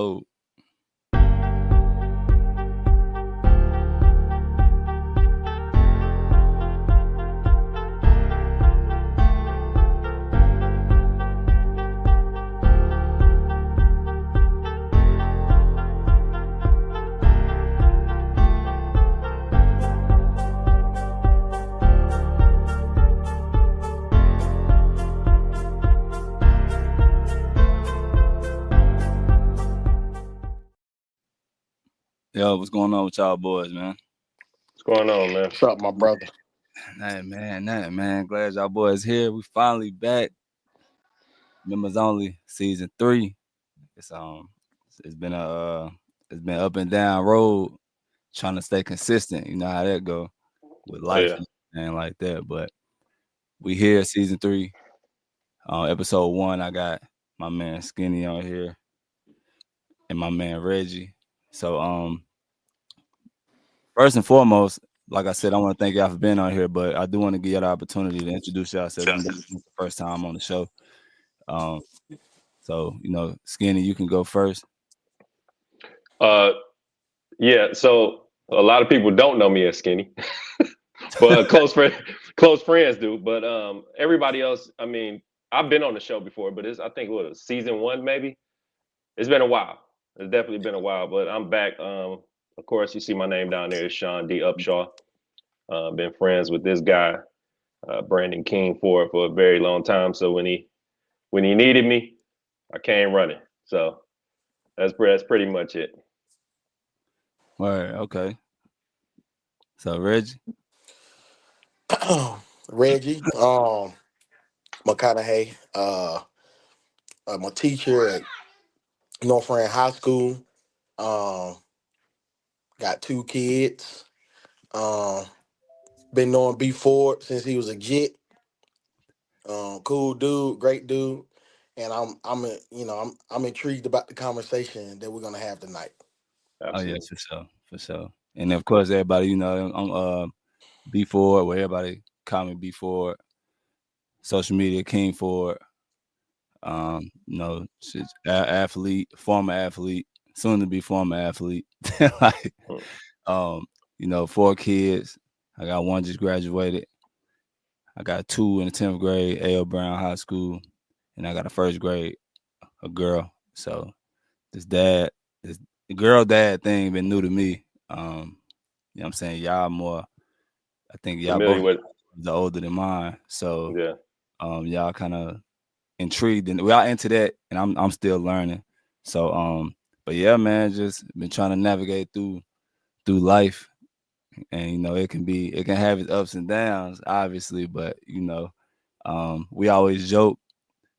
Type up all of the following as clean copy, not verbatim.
Oh. Yo, what's going on with y'all boys, man? What's going on, man? What's up, my brother? Nothing, man. Glad y'all boys here. We finally back. Members only, season 3. It's it's been it's been up and down road, trying to stay consistent. You know how that go with life and like that. But we here, season 3, episode 1. I got my man Skinny on here and my man Reggie. So first and foremost, like I said, I want to thank y'all for being on here, but I do want to give y'all the opportunity to introduce yourselves. This is the first time on the show. So, Skinny, you can go first. Yeah. So a lot of people don't know me as Skinny, but close friends do. But everybody else, I mean, I've been on the show before, but I think season 1 maybe. It's been a while. It's definitely been a while, but I'm back. Of course, you see my name down there is Sean D. Upshaw. Been friends with this guy, Brandon King, for a very long time. So when he needed me, I came running. So that's pretty much it. All right, okay. So Reggie. Reggie, McConaughey, I'm a teacher at North Rand High School. Got 2 kids. Been knowing B Ford since he was a jit. Cool dude, great dude, and I'm intrigued about the conversation that we're gonna have tonight. Absolutely. Oh yeah, for sure. And of course, everybody, I'm B Ford, where everybody call me B Ford. Social media King Ford. Athlete, former athlete, soon to be former athlete. Like, 4 kids. I got 1 just graduated. I got 2 in the 10th grade, A.L. Brown High School, and I got a 1st grade, a girl. So this girl dad thing been new to me. You know what I'm saying? Y'all more, I think y'all familiar both with are older than mine. So yeah. Y'all kind of intrigued, and we are into that, and I'm still learning. So but yeah, man, just been trying to navigate through life, and it can have its ups and downs, obviously, but we always joke,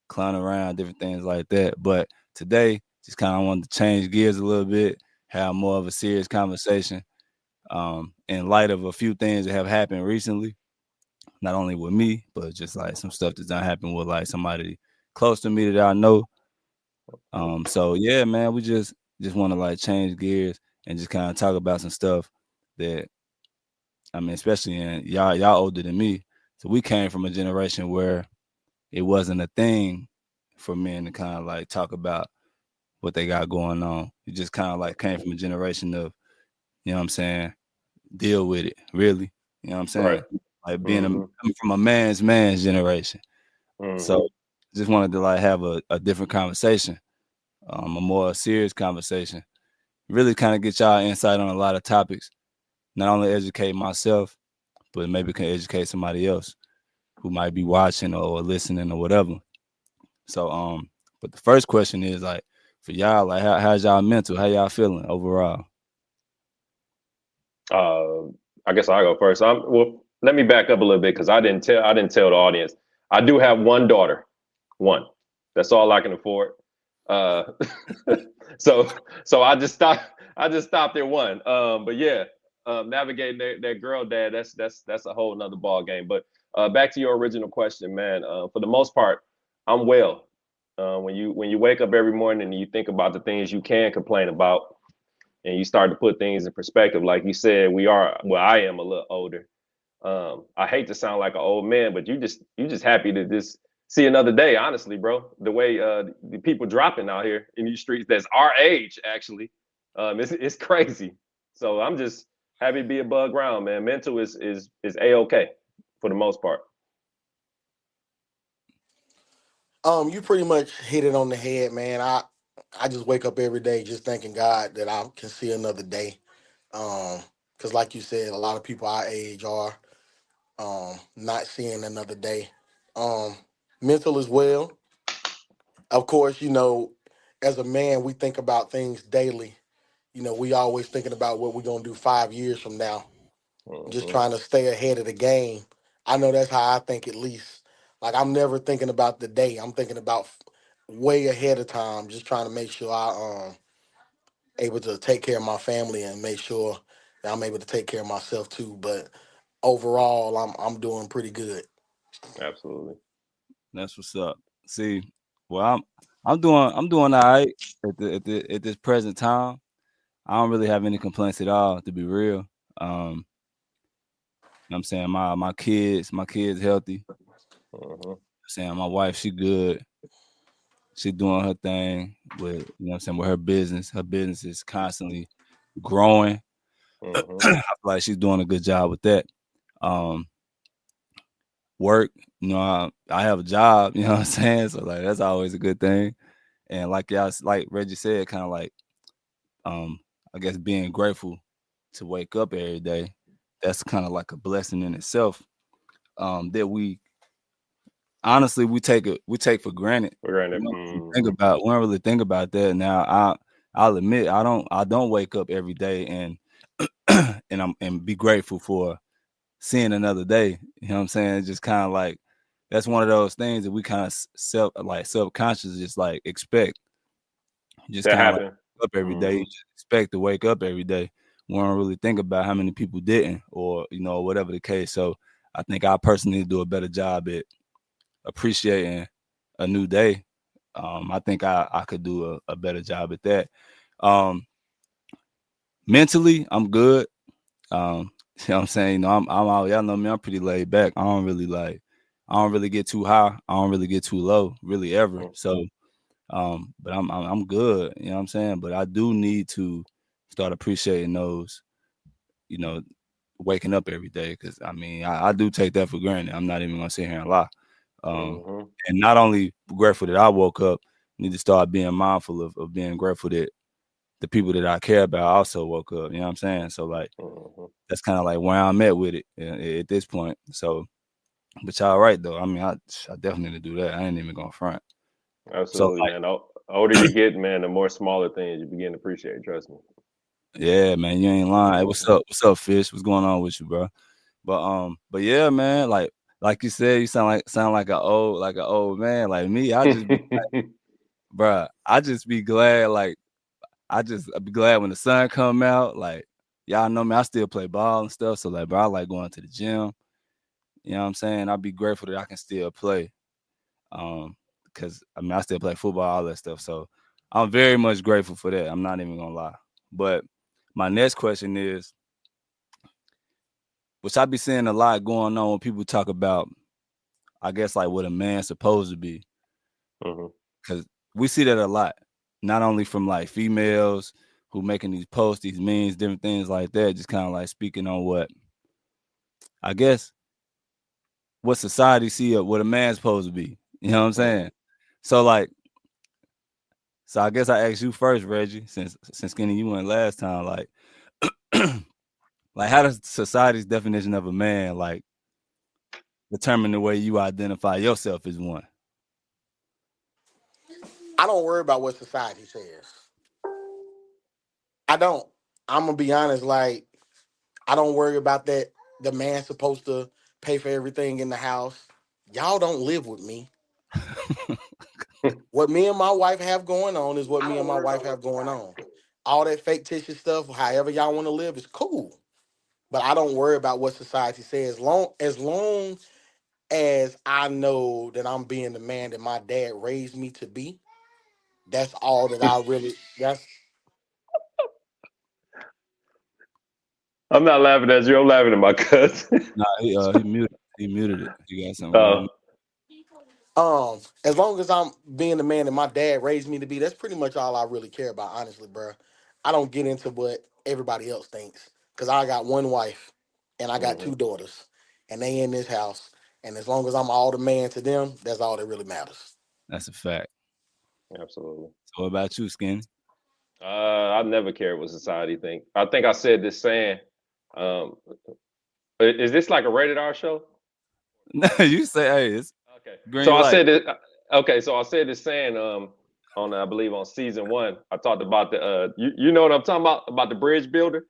clown around, different things like that. But today, just kind of wanted to change gears a little bit, have more of a serious conversation, in light of a few things that have happened recently, not only with me, but just like some stuff that's done happen with like somebody close to me that I know. So yeah, man, we just want to like change gears and just kind of talk about some stuff that, I mean, especially in y'all older than me. So we came from a generation where it wasn't a thing for men to kind of like talk about what they got going on. It just kind of like came from a generation of, you know what I'm saying, deal with it, really. You know what I'm saying? Right. Like Mm-hmm. coming from a man's generation. Mm-hmm. So just wanted to like have a different conversation, a more serious conversation. Really kind of get y'all insight on a lot of topics. Not only educate myself, but maybe can educate somebody else who might be watching or listening or whatever. So but the first question is like, for y'all, like how's y'all mental? How y'all feeling overall? I guess I'll go first. Well, let me back up a little bit because I didn't tell the audience. I do have 1 daughter. 1. That's all I can afford. Uh, so I just stopped at 1. But yeah, navigating that girl dad, that's a whole nother ball game. But back to your original question, man. For the most part, I'm well. When you wake up every morning and you think about the things you can complain about, and you start to put things in perspective, like you said, I am a little older. I hate to sound like an old man, but you just happy to just see another day. Honestly, bro, the way the people dropping out here in these streets that's our age actually, it's crazy. So I'm just happy to be above ground, man. Mental is a okay for the most part. You pretty much hit it on the head, man. I just wake up every day just thanking God that I can see another day. Um, because like you said, a lot of people our age are not seeing another day. Um, Mental as well. Of course, as a man, we think about things daily. We always thinking about what we're gonna do 5 years from now. Just Hmm. trying to stay ahead of the game. I know that's how I think at least. Like I'm never thinking about the day. I'm thinking about way ahead of time, just trying to make sure I able to take care of my family and make sure that I'm able to take care of myself too. But overall, I'm doing pretty good. Absolutely. That's what's up. See, well, I'm doing all right at this present time. I don't really have any complaints at all, to be real. Um, you know what I'm saying my kids healthy. Hmm. I'm saying my wife, she good. She doing her thing with what I'm saying with her business. Her business is constantly growing. Hmm. I feel like she's doing a good job with that. Um, Work, I have a job, you know what I'm saying? So like that's always a good thing. And like Reggie said, kind of like um I guess being grateful to wake up every day. That's kind of like a blessing in itself. That we honestly we take for granted. We're We granted. don't really think Hmm. about we don't really think about that. Now I'll admit I don't wake up every day and and be grateful for seeing another day. You know what I'm saying? It's just kind of like that's one of those things that we kind of subconscious just like expect. You just That kind of like happened. wake up every day. Hmm. You just expect to wake up every day. We don't really think about how many people didn't, or whatever the case. So I think I personally do a better job at appreciating a new day. I think I could do a better job at that. Um, Mentally, I'm good. You know what I'm saying? I'm out, y'all know me, I'm pretty laid back. I don't really get too high. I don't really get too low, really ever. So but I'm good, you know what I'm saying? But I do need to start appreciating those, you know, waking up every day because I mean I do take that for granted. I'm not even gonna sit here and lie. Um Hmm. and not only grateful that I woke up, need to start being mindful of being grateful that the people that I care about also woke up. You know what I'm saying? So like Hmm. that's kind of like where I'm at with it at this point. So, but y'all right though. I mean, I definitely need to do that. I ain't even gonna front. So Absolutely, like, man. The older you get, man, the more smaller things you begin to appreciate. Trust me. yeah, man, you ain't lying. Hey, what's Hmm. up? What's up, Fish? What's going on with you, bro? But yeah, man, like you said, you sound like an old man. Like me, I just be, bro. I just be glad. Like I be glad when the sun come out. Like y'all know me, I still play ball and stuff. So like, bro, I like going to the gym. You know what I'm saying? I'd be grateful that I can still play. Because I mean I still play football, all that stuff. So I'm very much grateful for that. I'm not even gonna lie. But my next question is, which I be seeing a lot going on when people talk about, I guess like what a man's supposed to be. Hmm. Cause we see that a lot. Not only from like females who making these posts, these memes, different things like that, just kind of like speaking on what I guess what society see of what a man's supposed to be. You know what I'm saying? So like so I guess I asked you first, Reggie, since Skinny you went last time. Like, like how does society's definition of a man like determine the way you identify yourself as one? I don't worry about what society says. I don't. I'm gonna be honest. Like I don't worry about that. The man's supposed to pay for everything in the house. Y'all don't live with me. What me and my wife have going on is what me and my wife have going on. All that fictitious stuff, however y'all want to live, is cool. But I don't worry about what society says. Long as I know that I'm being the man that my dad raised me to be, that's all that I really. That's I'm not laughing at you. I'm laughing at my cousin. Nah, he muted it. He got something going uh, on. As long as I'm being the man that my dad raised me to be, that's pretty much all I really care about, honestly, bro. I don't get into what everybody else thinks because I got one wife and I got Hmm. two daughters, and they in this house. And as long as I'm all the man to them, that's all that really matters. That's a fact. Absolutely. So what about you, Skinny? I never cared what society think. I think I said this saying. Um, is this like a rated R show? No, you say, hey, it's Okay. green So I light. said it. Okay. So I said this saying. On I believe on season one, I talked about the. You know what I'm talking about the bridge builder.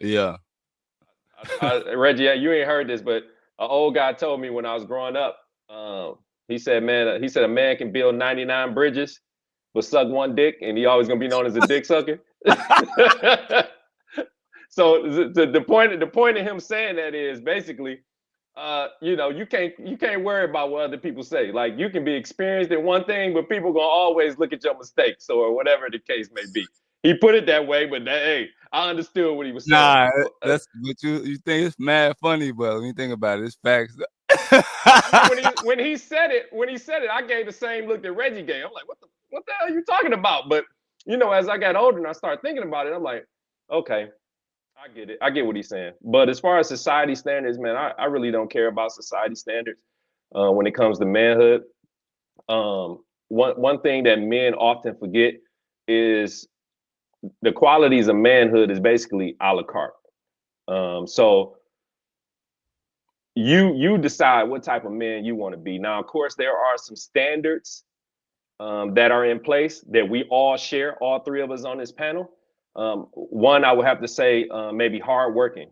Yeah. Reggie, you ain't heard this, but an old guy told me when I was growing up. He said, man, he said a man can build 99 bridges, but suck one dick, and he always gonna be known as a dick sucker. So the point of him saying that is basically, you can't worry about what other people say. Like you can be experienced in one thing, but people gonna always look at your mistakes or whatever the case may be. He put it that way, but hey, I understood what he was saying. Nah, that's what you think it's mad funny, but when you think about it, it's facts. I mean, when he said it, I gave the same look that Reggie gave. I'm like, what the hell are you talking about? But as I got older and I started thinking about it, I'm like, okay, I get it. I get what he's saying. But as far as society standards, man, I really don't care about society standards when it comes to manhood. One thing that men often forget is the qualities of manhood is basically a la carte. So you decide what type of man you want to be. Now, of course, there are some standards that are in place that we all share, all three of us on this panel. One, I would have to say maybe hardworking,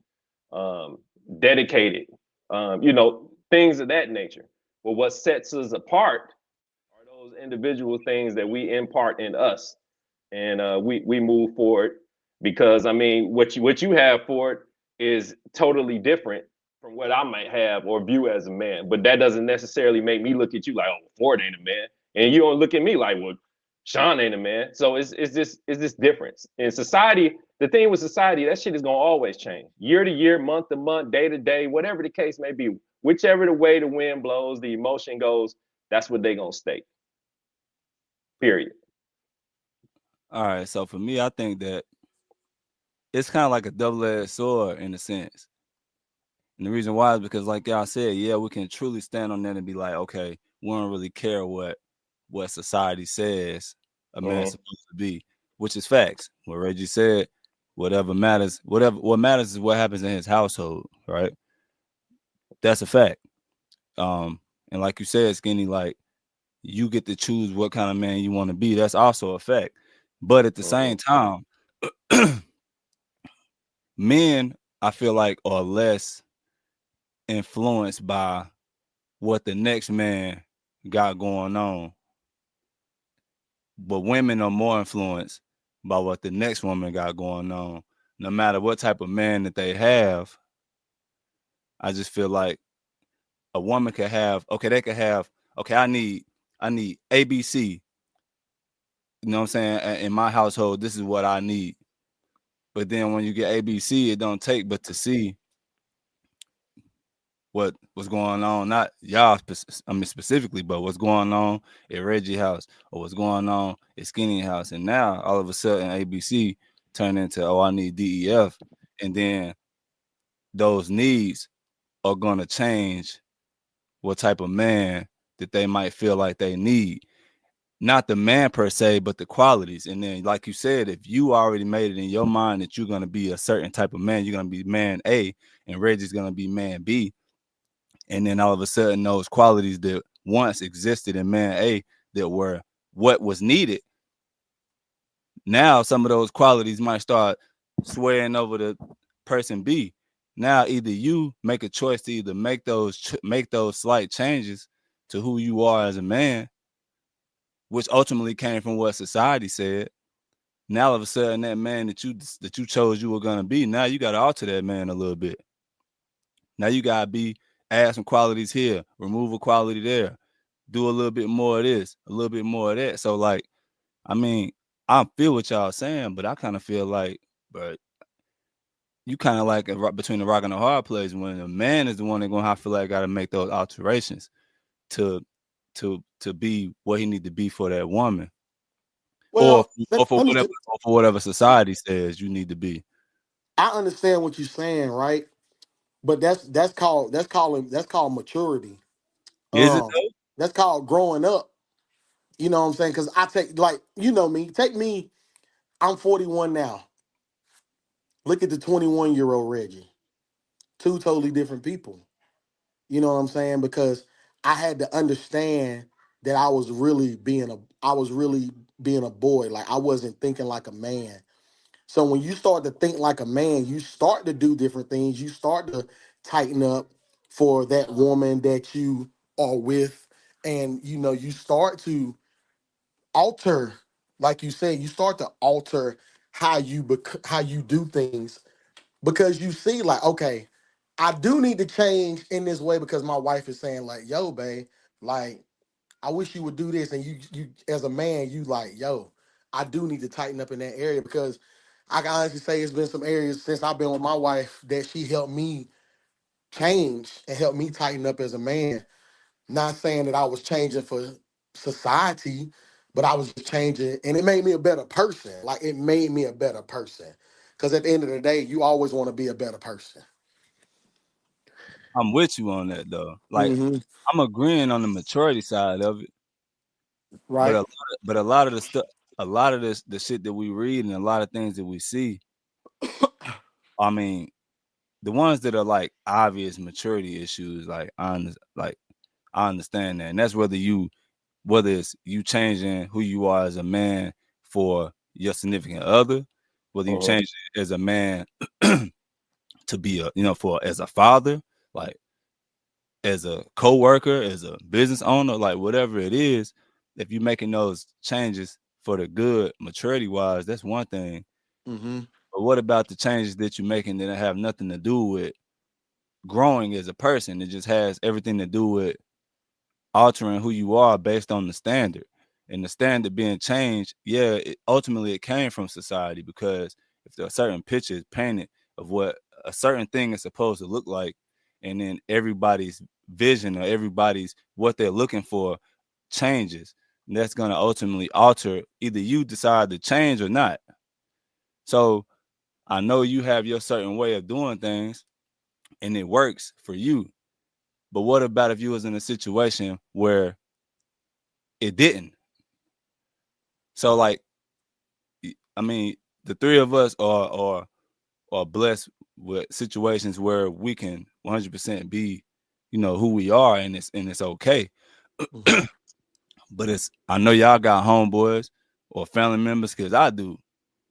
um, dedicated, things of that nature. But what sets us apart are those individual things that we impart in us, and we move forward because I mean, what you have for it is totally different from what I might have or view as a man. But that doesn't necessarily make me look at you like, oh, Ford ain't a man, and you don't look at me like, well, Sean ain't a man. So it's this difference in society. The thing with society, that shit is gonna always change, year to year, month to month, day to day, whatever the case may be. Whichever the way the wind blows, the emotion goes, that's what they gonna state. Period. All right, so for me, I think that it's kind of like a double-edged sword in a sense. And the reason why is because, like y'all said, yeah, we can truly stand on that and be like, okay, we don't really care what society says a man's Mm-hmm. supposed to be, which is facts. What Reggie said, what matters is what happens in his household, right? That's a fact. Um, and like you said, Skinny, like you get to choose what kind of man you want to be. That's also a fact. But at the Mm-hmm. same time, men, I feel like, are less influenced by what the next man got going on. But women are more influenced by what the next woman got going on. No matter what type of man that they have, I just feel like a woman could have, they could have, I need ABC. You know what I'm saying? In my household, this is what I need. But then when you get ABC, it don't take but to see what's going on, not y'all, specifically, but what's going on at Reggie house or what's going on at Skinny house, and now all of a sudden ABC turned into, oh, I need DEF, and then those needs are gonna change what type of man that they might feel like they need. Not the man per se, but the qualities. And then, like you said, if you already made it in your mind that you're gonna be a certain type of man, you're gonna be man A, and Reggie's gonna be man B. And then all of a sudden, those qualities that once existed in man A that were what was needed, now some of those qualities might start swaying over to person B. Now either you make a choice to either make those slight changes to who you are as a man, which ultimately came from what society said. Now all of a sudden, that man that you chose you were gonna be, now you got to alter that man a little bit. Now you gotta add some qualities here, remove a quality there, do a little bit more of this, a little bit more of that. So like, I mean, I feel what y'all saying, but I kind of feel like, but you kind of like between the rock and the hard place when the man is the one that's gonna have to feel like got to make those alterations to to be what he need to be for that woman, or Well, let me. for whatever society says you need to be. I understand what you're saying, right? But that's called maturity. Is it Um, though? that's called growing up. You know what I'm saying? Because I take, like, you know me. Take me. I'm 41 now. Look at the 21-year-old Reggie. Two totally different people. You know what I'm saying? Because I had to understand that I was really being a boy. Like, I wasn't thinking like a man. So when you start to think like a man, you start to do different things. You start to tighten up for that woman that you are with, and you start to alter, like you said, you start to alter how you do things, because you see, like, okay, I do need to change in this way because my wife is saying, like, yo, babe, like, I wish you would do this. And you as a man, you like, yo, I do need to tighten up in that area, because I can honestly say it's been some areas since I've been with my wife that she helped me change and helped me tighten up as a man. Not saying that I was changing for society, but I was just changing, and it made me a better person. Like, it made me a better person. Because at the end of the day, you always want to be a better person. I'm with you on that though. Like Hmm. I'm agreeing on the maturity side of it, but Right? a lot of the stuff, a lot of this, the shit that we read and a lot of things that we see. I mean, the ones that are like obvious maturity issues, like I understand that, and that's whether it's you changing who you are as a man for your significant other, whether you Uh-huh. change as a man to be a for as a father, like as a coworker, as a business owner, like whatever it is, if you're making those changes for the good, maturity wise, that's one thing. Hmm. But what about the changes that you're making that have nothing to do with growing as a person? It just has everything to do with altering who you are based on the standard. And the standard being changed, yeah, ultimately it came from society, because if there are certain pictures painted of what a certain thing is supposed to look like, and then everybody's vision or everybody's what they're looking for changes, that's going to ultimately alter either you decide to change or not. So I know you have your certain way of doing things and it works for you. But what about if you was in a situation where it didn't? So like, I mean, the three of us are blessed with situations where we can 100% be, who we are, and it's okay. Hmm. But I know y'all got homeboys or family members, because I do,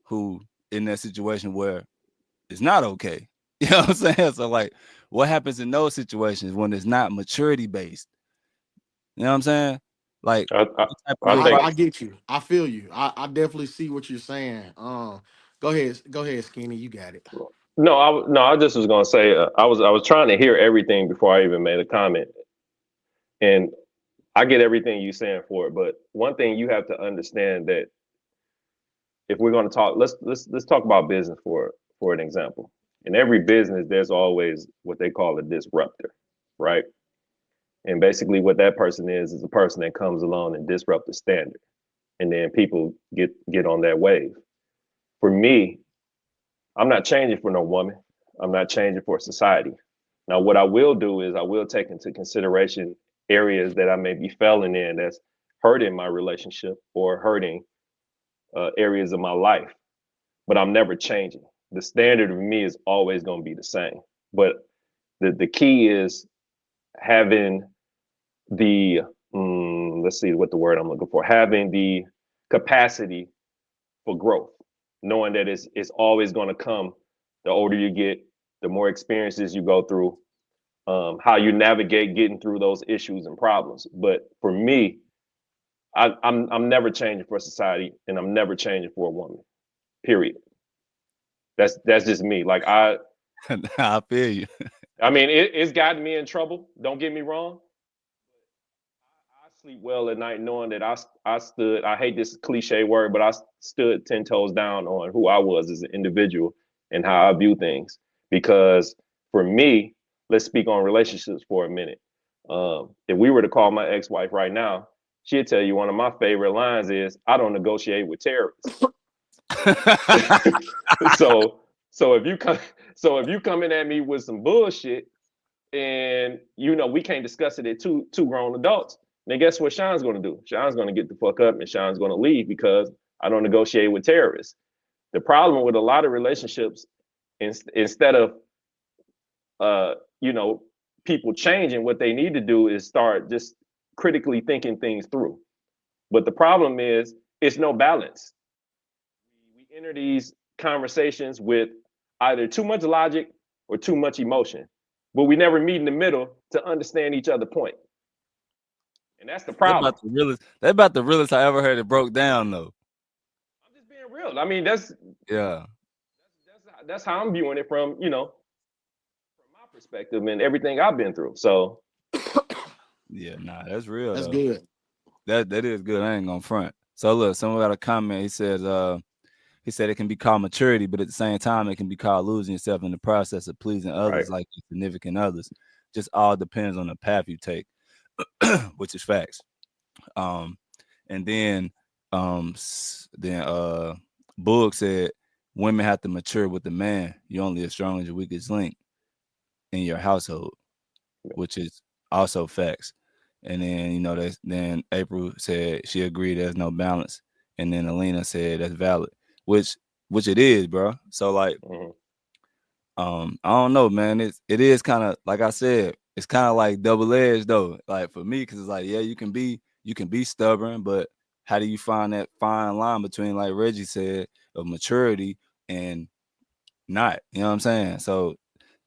who in that situation where it's not okay. You know what I'm saying? So like, what happens in those situations when it's not maturity based? You know what I'm saying? Like, I, I what type of I think I get you. I feel you. I definitely see what you're saying. Go ahead, Skinny. You got it. no, I just was gonna say I was trying to hear everything before I even made a comment, and I get everything you saying for it. But one thing you have to understand that if we're gonna talk, let's talk about business for an example. In every business, there's always what they call a disruptor, right? And basically, what that person is a person that comes along and disrupt the standard, and then people get on that wave. For me, I'm not changing for no woman. I'm not changing for society. Now, what I will do is I will take into consideration areas that I may be failing in that's hurting my relationship or hurting areas of my life, but I'm never changing. The standard of me is always going to be the same. But the key is having the let's see what the word I'm looking for, having the capacity for growth, knowing that it's always going to come. The older you get, the more experiences you go through, how you navigate getting through those issues and problems. But for me, I'm never changing for society, and I'm never changing for a woman. Period. That's just me. Like I feel you. I mean, it's gotten me in trouble. Don't get me wrong. I sleep well at night knowing that I stood. I hate this cliche word, but I stood 10 toes down on who I was as an individual and how I view things. Because for me, let's speak on relationships for a minute. If we were to call my ex-wife right now, she'd tell you one of my favorite lines is, "I don't negotiate with terrorists." so so if you come so if you coming at me with some bullshit and we can't discuss it at two grown adults, then guess what Sean's gonna do? Sean's gonna get the fuck up and Sean's gonna leave because I don't negotiate with terrorists. The problem with a lot of relationships, instead of uh, you know, people changing, what they need to do is start just critically thinking things through. But the problem is it's no balance. We enter these conversations with either too much logic or too much emotion, but we never meet in the middle to understand each other's point. And that's the problem. That's about the realest I ever heard it broke down, though. I'm just being real. I mean, that's how I'm viewing it from my perspective and everything I've been through. So yeah, nah, that's real. That's though. good. That is good. I ain't gonna front. So look, someone got a comment. He said it can be called maturity, but at the same time, it can be called losing yourself in the process of pleasing others, like your significant others. Just all depends on the path you take, which is facts. And then Boog said women have to mature with the man. You're only as strong as your weakest link in your household, which is also facts. And then then April said she agreed there's no balance, and then Alina said that's valid, which it is, bro. So like, I don't know, man. It is kind of like I said, it's kind of like double edged though. Like for me, because it's like, yeah, you can be stubborn, but how do you find that fine line between, like Reggie said, of maturity and not? You know what I'm saying? So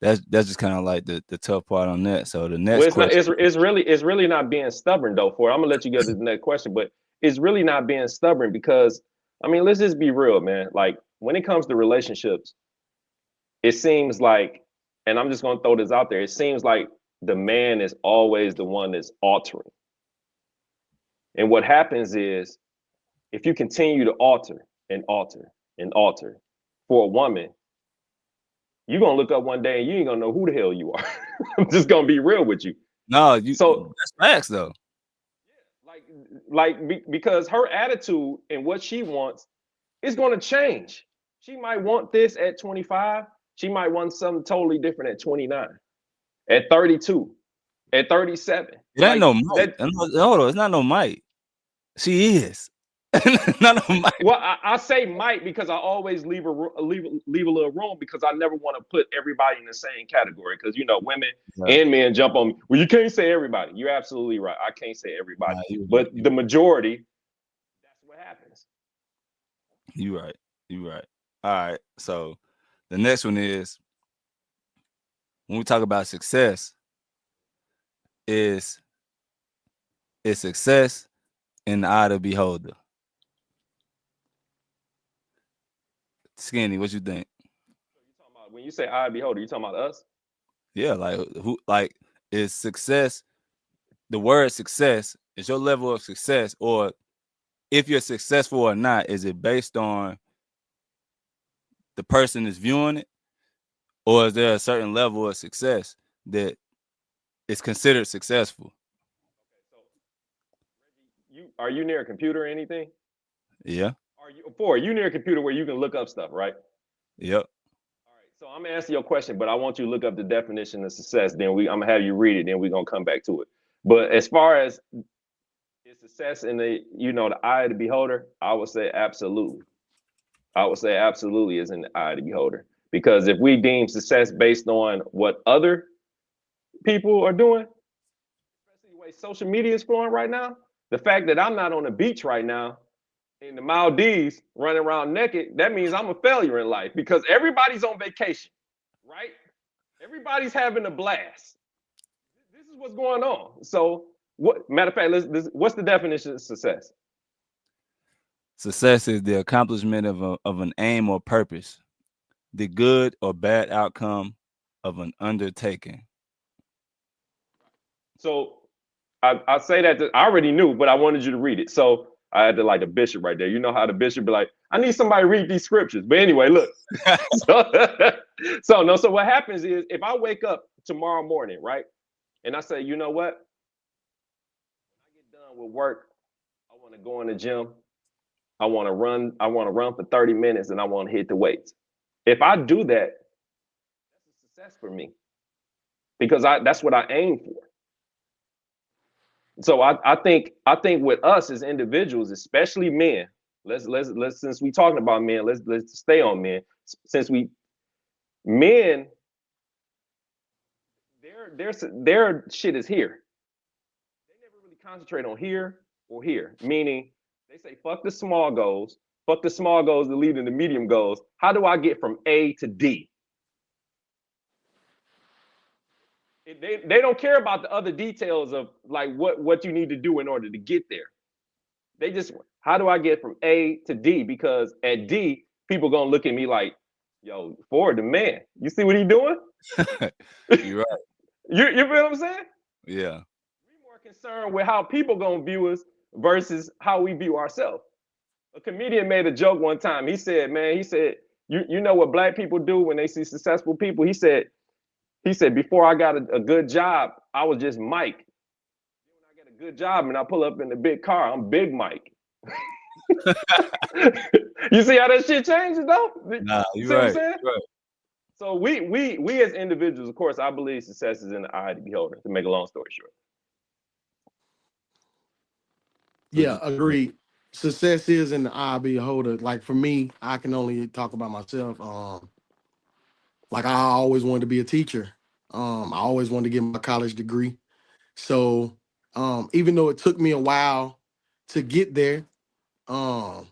that's just kind of like the tough part on that. So the next question, it's really not being stubborn though. I'm gonna let you get to the next question, but it's really not being stubborn because I mean, let's just be real, man. Like when it comes to relationships, it seems like, and I'm just gonna throw this out there, it seems like the man is always the one that's altering. And what happens is if you continue to alter and alter and alter for a woman, you're gonna look up one day and you ain't gonna know who the hell you are. I'm just gonna be real with you. No, that's facts though. Because her attitude and what she wants is gonna change. She might want this at 25. She might want something totally different at 29, at 32, at 37. It ain't no might. Hold on, it's not no might. She is. Not no might. Well, I say might because I always leave a little room because I never want to put everybody in the same category because women and men jump on me. Well, you can't say everybody. You're absolutely right. I can't say everybody, but the majority, that's what happens. You right. All right. So the next one is when we talk about success, is success in the eye of the beholder. Skinny, what you think? When you say eye of the beholder, you talking about us? Yeah, like is success, the word success, is your level of success, or if you're successful or not, is it based on the person is viewing it, or is there a certain level of success that is considered successful? Are you near a computer or anything? Yeah. Are you near a computer where you can look up stuff, right? Yep. All right. So I'm gonna answer your question, but I want you to look up the definition of success. Then I'm gonna have you read it. Then we're gonna come back to it. But as far as is success in the the eye of the beholder, I would say absolutely. I would say absolutely is in the eye of the beholder. Because if we deem success based on what other people are doing, especially the way social media is flowing right now, the fact that I'm not on the beach right now in the Maldives running around naked, that means I'm a failure in life because everybody's on vacation, right? Everybody's having a blast. This is what's going on. So, matter of fact, what's the definition of success? Success is the accomplishment of an aim or purpose, the good or bad outcome of an undertaking. So I say that I already knew, but I wanted you to read it. So I had to like the bishop right there. You know how the bishop be like, I need somebody to read these scriptures. But anyway, look. So what happens is if I wake up tomorrow morning, right? And I say, you know what? done with work, I want to go in the gym. I want to run. I want to run for 30 minutes, and I want to hit the weights. If I do that, that's a success for me because that's what I aim for. So I think with us as individuals, especially men, let's since we talking about men, let's stay on men. Since we men, their shit is here. They never really concentrate on here or here. Meaning they say fuck the small goals, fuck the small goals, the lead and the medium goals. How do I get from A to D? They don't care about the other details of like what you need to do in order to get there. They just, how do I get from A to D? Because at D, people gonna look at me like, yo, Ford the man. You see what he doing? You're right. You feel what I'm saying? Yeah. We're more concerned with how people gonna view us versus how we view ourselves. A comedian made a joke one time. He said, man, you know what black people do when they see successful people? He said, before I got a good job, I was just Mike. Then when I get a good job and I pull up in the big car, I'm Big Mike. You see how that shit changes though? Nah, You you're see what I'm right. saying? You're right. So we as individuals, of course, I believe success is in the eye of the beholder, to make a long story short. Yeah, agreed. Success is in the eye of the beholder. Like for me, I can only talk about myself. Like I always wanted to be a teacher. I always wanted to get my college degree. So even though it took me a while to get there, um,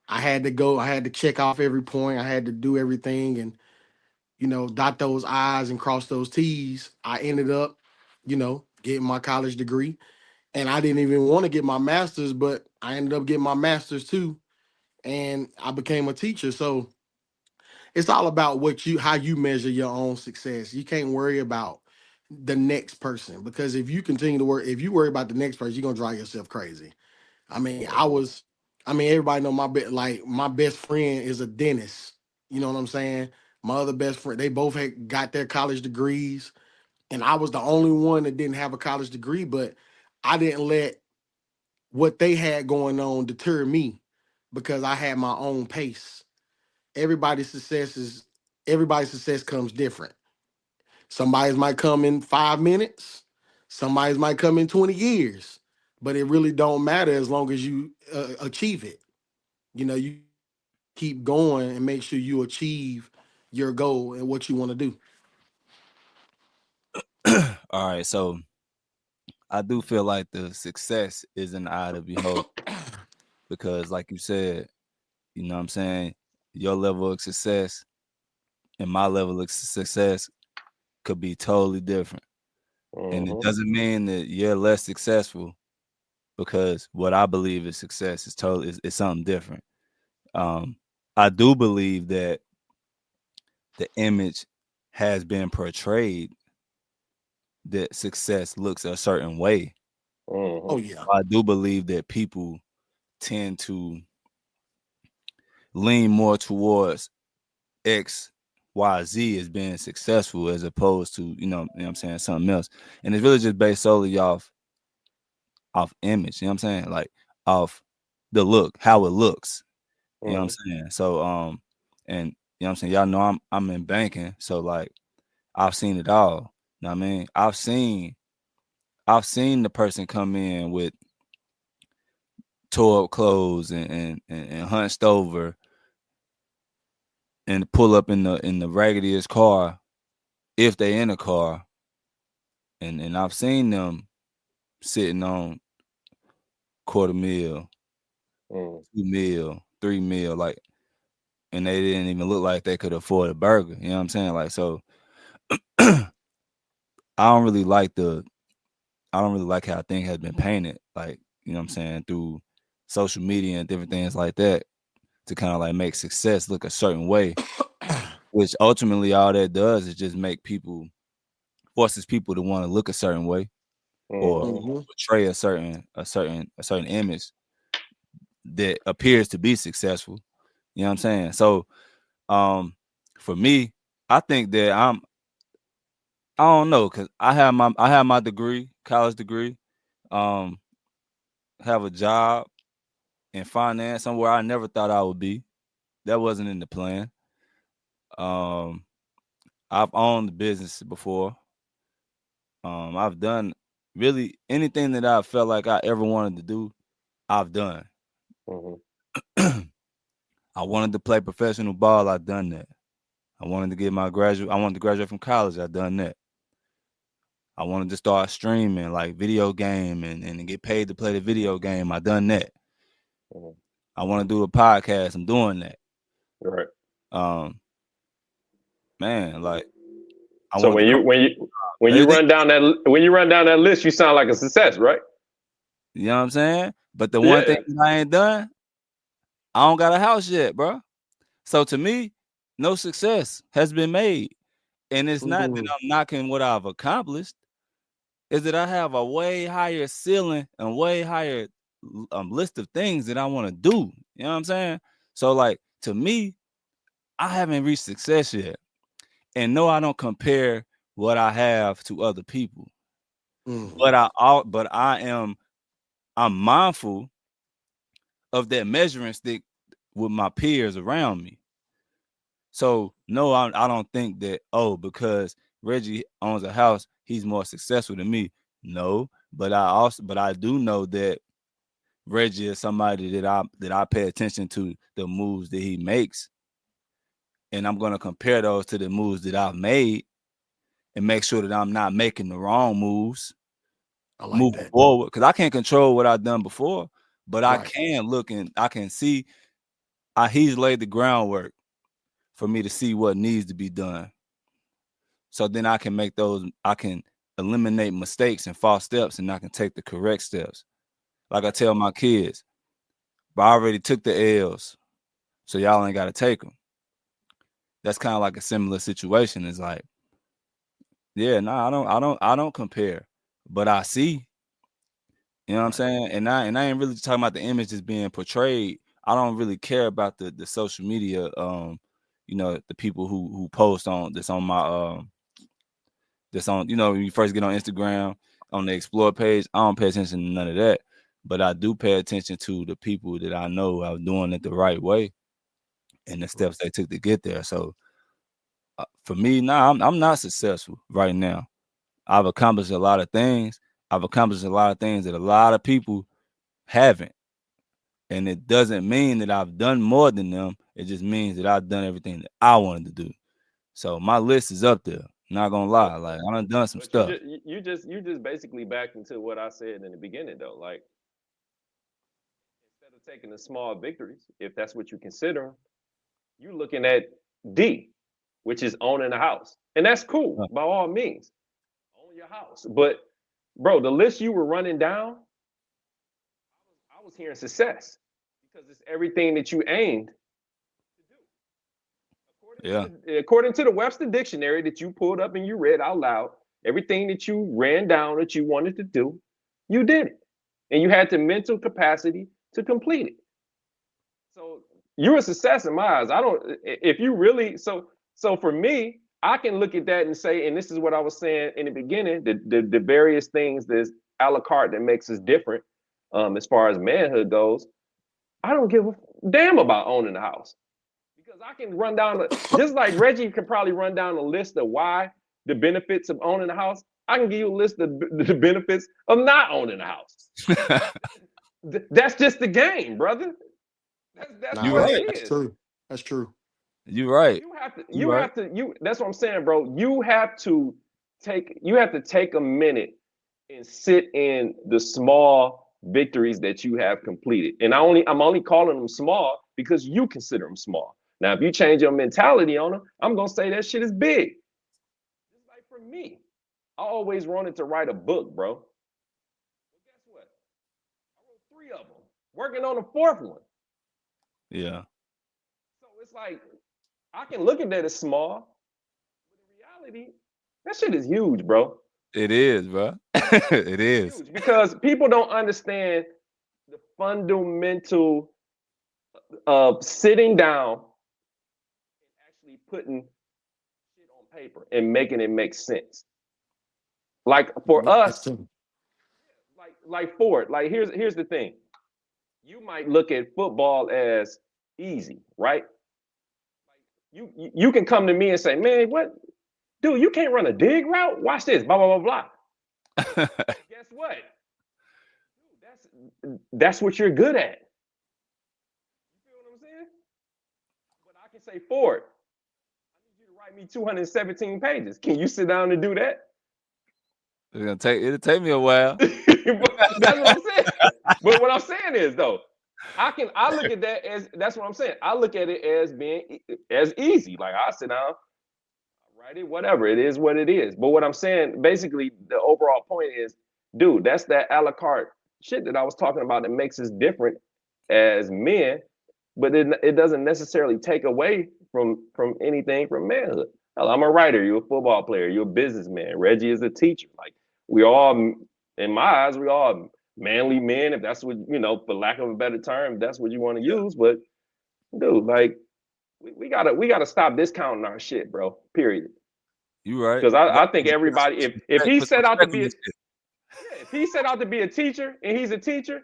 I had to go, I had to check off every point, I had to do everything and dot those I's and cross those T's. I ended up, getting my college degree. And I didn't even want to get my master's, but I ended up getting my master's too. And I became a teacher. So it's all about how you measure your own success. You can't worry about the next person because if you worry about the next person, you're gonna drive yourself crazy. I mean, Mm-hmm. everybody know my best friend is a dentist. You know what I'm saying? My other best friend, they both had got their college degrees, and I was the only one that didn't have a college degree, but I didn't let what they had going on deter me because I had my own pace. Everybody's success is everybody's success comes different. Somebody's might come in 5 minutes, somebody's might come in 20 years, but it really don't matter as long as you achieve it. You keep going and make sure you achieve your goal and what you want to do. All right. So I do feel like the success is in the eye of the beholder because, like you said, you know what I'm saying? Your level of success and my level of success could be totally different. And it Mm-hmm. doesn't mean that you're less successful because what I believe is success is something different. Um, I do believe that the image has been portrayed that success looks a certain way. Oh Mm-hmm. yeah. I do believe that people tend to lean more towards X, Y, Z as being successful as opposed to, what I'm saying, something else. And it's really just based solely off image, you know what I'm saying? Like off the look, how it looks. You know what Mm-hmm. I'm saying? So and you know what I'm saying, y'all know I'm in banking, so like I've seen it all. You know what I mean? I've seen the person come in with tore up clothes and hunched over and pull up in the raggediest car if they in a car, and I've seen them sitting on quarter meal, Mm-hmm. 2 meal, 3 meal, like, and they didn't even look like they could afford a burger. You know what I'm saying? Like, so I don't really like how things has been painted, like, you know what I'm saying, through social media and different things like that to kind of like make success look a certain way, which ultimately all that does is just forces people to want to look a certain way or Mm-hmm. Hmm. portray a certain image that appears to be successful. You know what I'm saying? So um for me, I think that I don't know, cause I have my degree, college degree. Um have a job in finance somewhere I never thought I would be. That wasn't in the plan. Um, I've owned the business before. I've done really anything that I felt like I ever wanted to do, I've done. Mm-hmm. I wanted to play professional ball, I've done that. I wanted to graduate from college, I've done that. I wanted to start streaming like video game and get paid to play the video game, I've done that. Mm-hmm. I want to do a podcast, I'm doing that. Right. Um, man, like I So wanted to come when you everything, run down that list, you sound like a success, right? you know what I'm saying? But the one thing Yeah. that I ain't done, I don't got a house yet, bro. So to me, no success has been made. And it's not that Mm. I'm knocking what I've accomplished, is that I have a way higher ceiling and way higher list of things that I want to do. You know what I'm saying? So like to me, I haven't reached success yet. And no, I don't compare what I have to other people. Mm. But I'm mindful of that measuring stick with my peers around me. So no, I don't think that because Reggie owns a house, he's more successful than me. No, but I do know that Reggie is somebody that I pay attention to the moves that he makes, and I'm gonna compare those to the moves that I've made and make sure that I'm not making the wrong moves I like moving that. forward. Because I can't control what I've done before, but I Right. can look and I can see he's laid the groundwork for me to see what needs to be done. So then I can eliminate mistakes and false steps and I can take the correct steps. Like I tell my kids, but I already took the L's, so y'all ain't got to take them. That's kind of like a similar situation. It's like, yeah, no, I don't compare, but I see, you know what I'm Right. saying? And I ain't really talking about the image that's being portrayed. I don't really care about the social media, the people who post on that's on, when you first get on Instagram on the explore page, I don't pay attention to none of that. But I do pay attention to the people that I know are doing it the right way and the Mm. steps they took to get there. So for me, now I'm not successful right now. I've accomplished a lot of things. I've accomplished a lot of things that a lot of people haven't. And it doesn't mean that I've done more than them. It just means that I've done everything that I wanted to do. So my list is up there. Not gonna But lie. Like I done some but you stuff. just you just basically backed into what I said in the beginning though. Like instead of taking the small victories, if that's what you consider, you looking at D, which is owning a house. And that's cool by all means. Own your house. But bro, the list you were running down, I was hearing success because it's everything that you aimed to do. Yeah. According to the Webster dictionary that you pulled up and you read out loud, everything that you ran down that you wanted to do, you did it. And you had the mental capacity to complete it. So you're a success in my eyes. I don't if you really so for me, I can look at that and say, and this is what I was saying in the beginning, the various things that's a la carte that makes us different as far as manhood goes. I don't give a damn about owning a house. Because I can run down just like Reggie could probably run down a list of why the benefits of owning a house. I can give you a list of the benefits of not owning a house. That's just the game, brother. That's Nah, You what it right. that's is. true. That's true. You right. You have to, You you right. have to, you. That's what I'm saying, bro. You have to take a minute and sit in the small victories that you have completed. And I'm only calling them small because you consider them small. Now, if you change your mentality on them, I'm gonna say that shit is big. Just like for me, I always wanted to write a book, bro. Well, guess what? I wrote three of them, working on the fourth one. Yeah. So it's like I can look at that as small, but in reality, that shit is huge, bro. It is, bro. It It's is. huge because people don't understand the fundamental of sitting down and actually putting shit on paper and making it make sense. Like for That's us, true. like Ford. Like here's the thing. You might look at football as easy, right? You can come to me and say, man, what, dude? You can't run a dig route. Watch this. Blah blah blah blah. Guess what? That's what you're good at. You feel what I'm saying? But I can say, Ford, I need you to write me 217 pages. Can you sit down and do that? It'll take me a while. That's what I'm saying. But what I'm saying is though, I look at that as, that's what I'm saying. I look at it as being as easy. Like I sit down, write it, whatever. It is what it is. But what I'm saying, basically, the overall point is, dude, that's that a la carte shit that I was talking about that makes us different as men, but it doesn't necessarily take away from anything from manhood. Hell, I'm a writer, you're a football player, you're a businessman. Reggie is a teacher. Like we all, in my eyes, we all manly men, if that's what, for lack of a better term, that's what you want to use. But dude, like we gotta stop discounting our shit, bro. Period. You right. Because I think everybody, if he Put set out to respect on be this shit. if he set out to be a teacher and he's a teacher,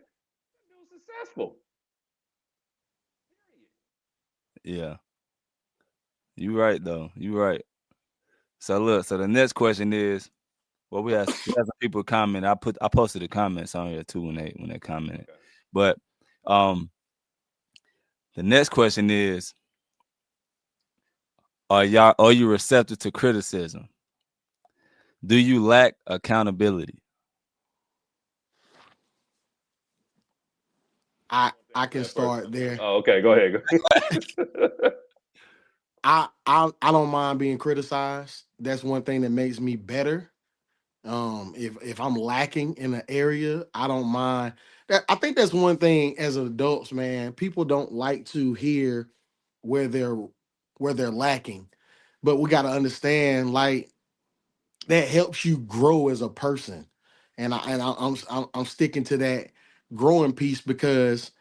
he's successful. Yeah. You right though. You right. So look, so the next question is, well, we have some people comment. I posted the comments on here too when they commented. Okay. But the next question is, are you receptive to criticism? Do you lack accountability? I can start there. Oh, okay, go ahead. I don't mind being criticized. That's one thing that makes me better. If I'm lacking in an area, I don't mind. I think that's one thing as adults, man. People don't like to hear where they're lacking, but we got to understand like that helps you grow as a person, I'm sticking to that growing piece because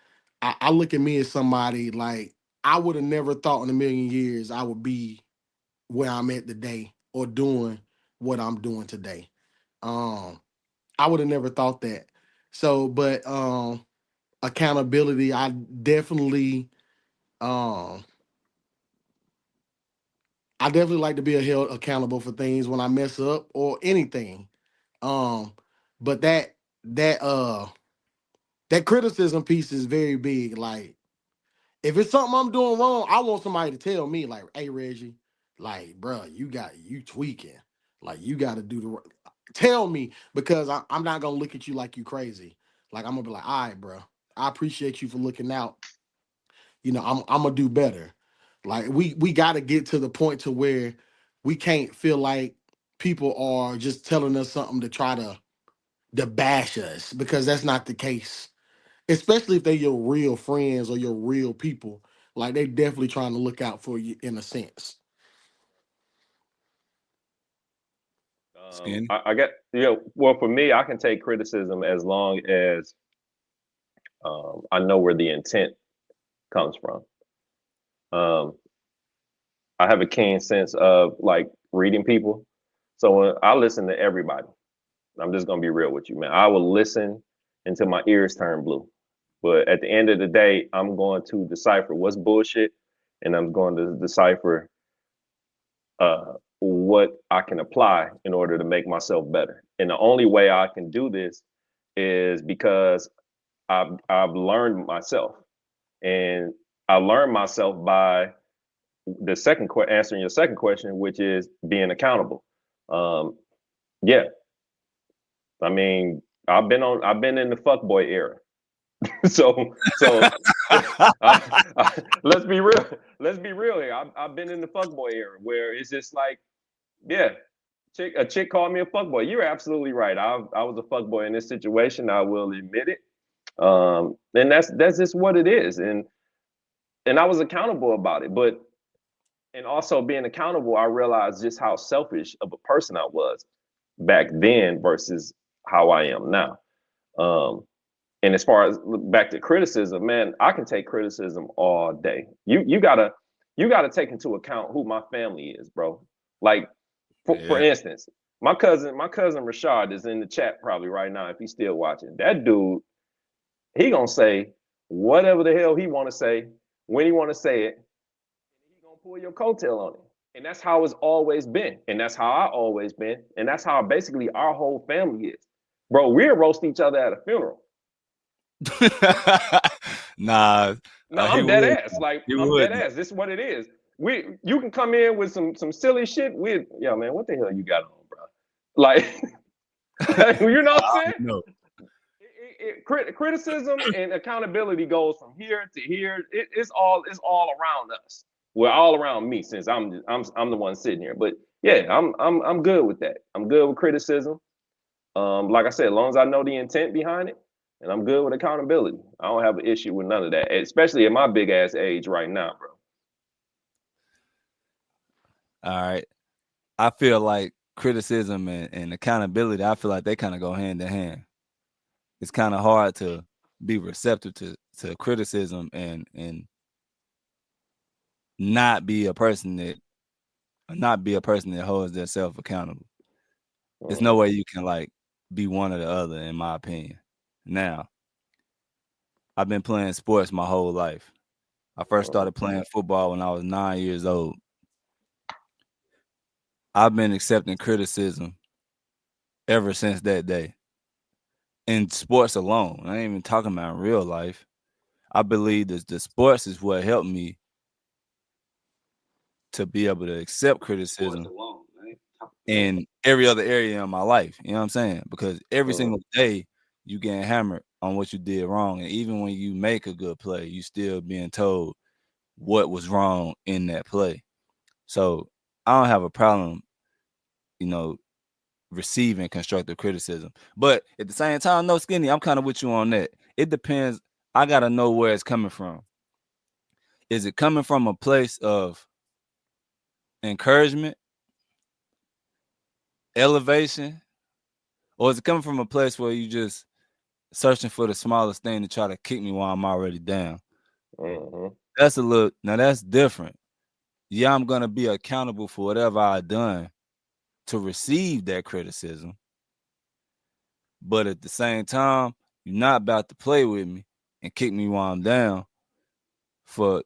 I look at me as somebody like I would have never thought in a million years I would be where I'm at today or doing what I'm doing today. Um, I would have never thought that. So, but accountability, I definitely um I definitely like to be held accountable for things when I mess up or anything. Um, but that that criticism piece is very big. Like if it's something I'm doing wrong, I want somebody to tell me, like, hey Reggie, like, bro, you tweaking. Like you gotta do the tell me because I'm not gonna look at you like you crazy. Like I'm gonna be like, all right, bro, I appreciate you for looking out. I'm gonna do better. Like we gotta get to the point to where we can't feel like people are just telling us something to try to bash us because that's not the case. Especially if they're your real friends or your real people. Like they definitely trying to look out for you in a sense. Skinny. I get, well, for me, I can take criticism as long as I know where the intent comes from. Um, I have a keen sense of like reading people. So when I listen to everybody, I'm just gonna be real with you, man. I will listen until my ears turn blue. But at the end of the day, I'm going to decipher what's bullshit, and I'm going to decipher what I can apply in order to make myself better. And the only way I can do this is because I've learned myself, and I learned myself by the answering your second question, which is being accountable. Yeah, I mean, I've been in the fuckboy era. so let's be real. Let's be real here. I've been in the fuckboy era where it's just like, yeah, a chick called me a fuckboy. You're absolutely right. I was a fuckboy in this situation. I will admit it. And that's just what it is. And I was accountable about it. But and also being accountable, I realized just how selfish of a person I was back then versus how I am now. And as far as back to criticism, man, I can take criticism all day. You gotta take into account who my family is, bro. Like for instance, my cousin Rashad is in the chat probably right now if he's still watching. That dude, he gonna say whatever the hell he want to say when he want to say it. He gonna pull your coattail on it, and that's how it's always been, and that's how I always been, and that's how basically our whole family is. Bro, we'll roast each other at a funeral. Nah, No, he I'm dead would. ass. Like He I'm dead would. ass. This is what it is. You can come in with some silly shit. Yeah, man, what the hell you got on, bro? Like, you know what I'm saying? No. Criticism and accountability goes from here to here. It's all around us. Well, all around me since I'm the one sitting here. But yeah, I'm good with that. I'm good with criticism. Like I said, as long as I know the intent behind it, and I'm good with accountability. I don't have an issue with none of that, especially at my big ass age right now, bro. All right. I feel like criticism and accountability, I feel like they kind of go hand in hand. It's kind of hard to be receptive to criticism and not be a person that holds themselves accountable. There's no way you can like be one or the other, in my opinion. Now, I've been playing sports my whole life. I first started playing football when I was 9 years old. I've been accepting criticism ever since that day. In sports alone, I ain't even talking about in real life. I believe that the sports is what helped me to be able to accept criticism in every other area in my life. You know what I'm saying? Because every single day you getting hammered on what you did wrong. And even when you make a good play, you still being told what was wrong in that play. So I don't have a problem, receiving constructive criticism. But at the same time, no, Skinny, I'm kind of with you on that. It depends. I got to know where it's coming from. Is it coming from a place of encouragement, elevation, or is it coming from a place where you just searching for the smallest thing to try to kick me while I'm already down? That's different. Yeah, I'm going to be accountable for whatever I've done to receive that criticism. But at the same time, you're not about to play with me and kick me while I'm down to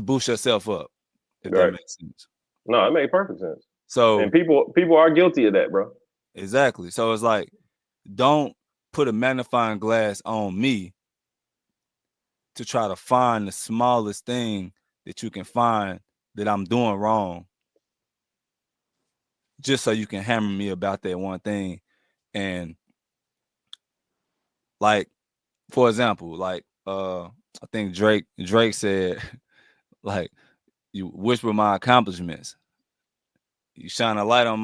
boost yourself up, if that makes sense. No, it makes perfect sense. So, and people are guilty of that, bro. Exactly. So it's like, don't put a magnifying glass on me to try to find the smallest thing that you can find that I'm doing wrong, just so you can hammer me about that one thing. And like, for example, like I think Drake said, like, you whisper my accomplishments. You shine a light on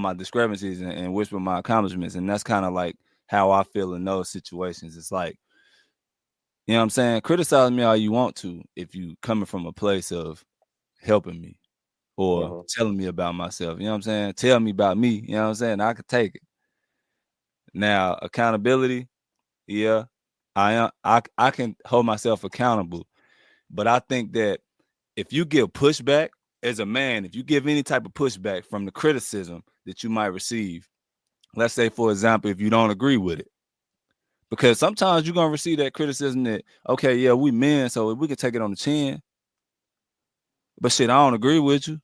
my discrepancies and whisper my accomplishments. And that's kind of like how I feel in those situations. It's like, you know what I'm saying? Criticize me all you want to if you coming from a place of helping me or telling me about myself. You know what I'm saying? Tell me about me. You know what I'm saying? I could take it. Now, accountability, yeah, I can hold myself accountable. But I think that if you give pushback as a man, if you give any type of pushback from the criticism that you might receive, let's say, for example, if you don't agree with it, because sometimes you're going to receive that criticism that, okay, yeah, we men, so we can take it on the chin. But shit, I don't agree with you.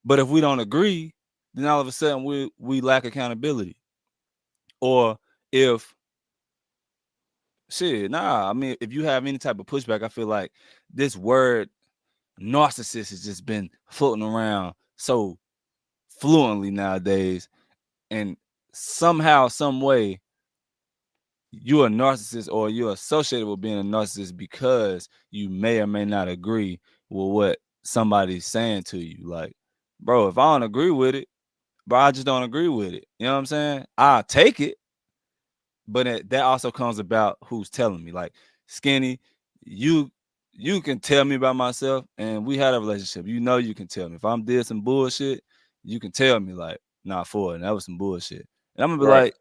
But if we don't agree, then all of a sudden we lack accountability. Or if, I mean, if you have any type of pushback, I feel like this word narcissist has just been floating around so fluently nowadays. And somehow, some way, you're a narcissist or you're associated with being a narcissist because you may or may not agree with what somebody's saying to you. Like, bro, if I don't agree with it, bro, I just don't agree with it. You know what I'm saying? I'll take it. But that also comes about who's telling me. Like, Skinny, you can tell me about myself and we had a relationship. You know you can tell me. If I'm did some bullshit, you can tell me, like, nah, for it. That was some bullshit. And I'm gonna be like,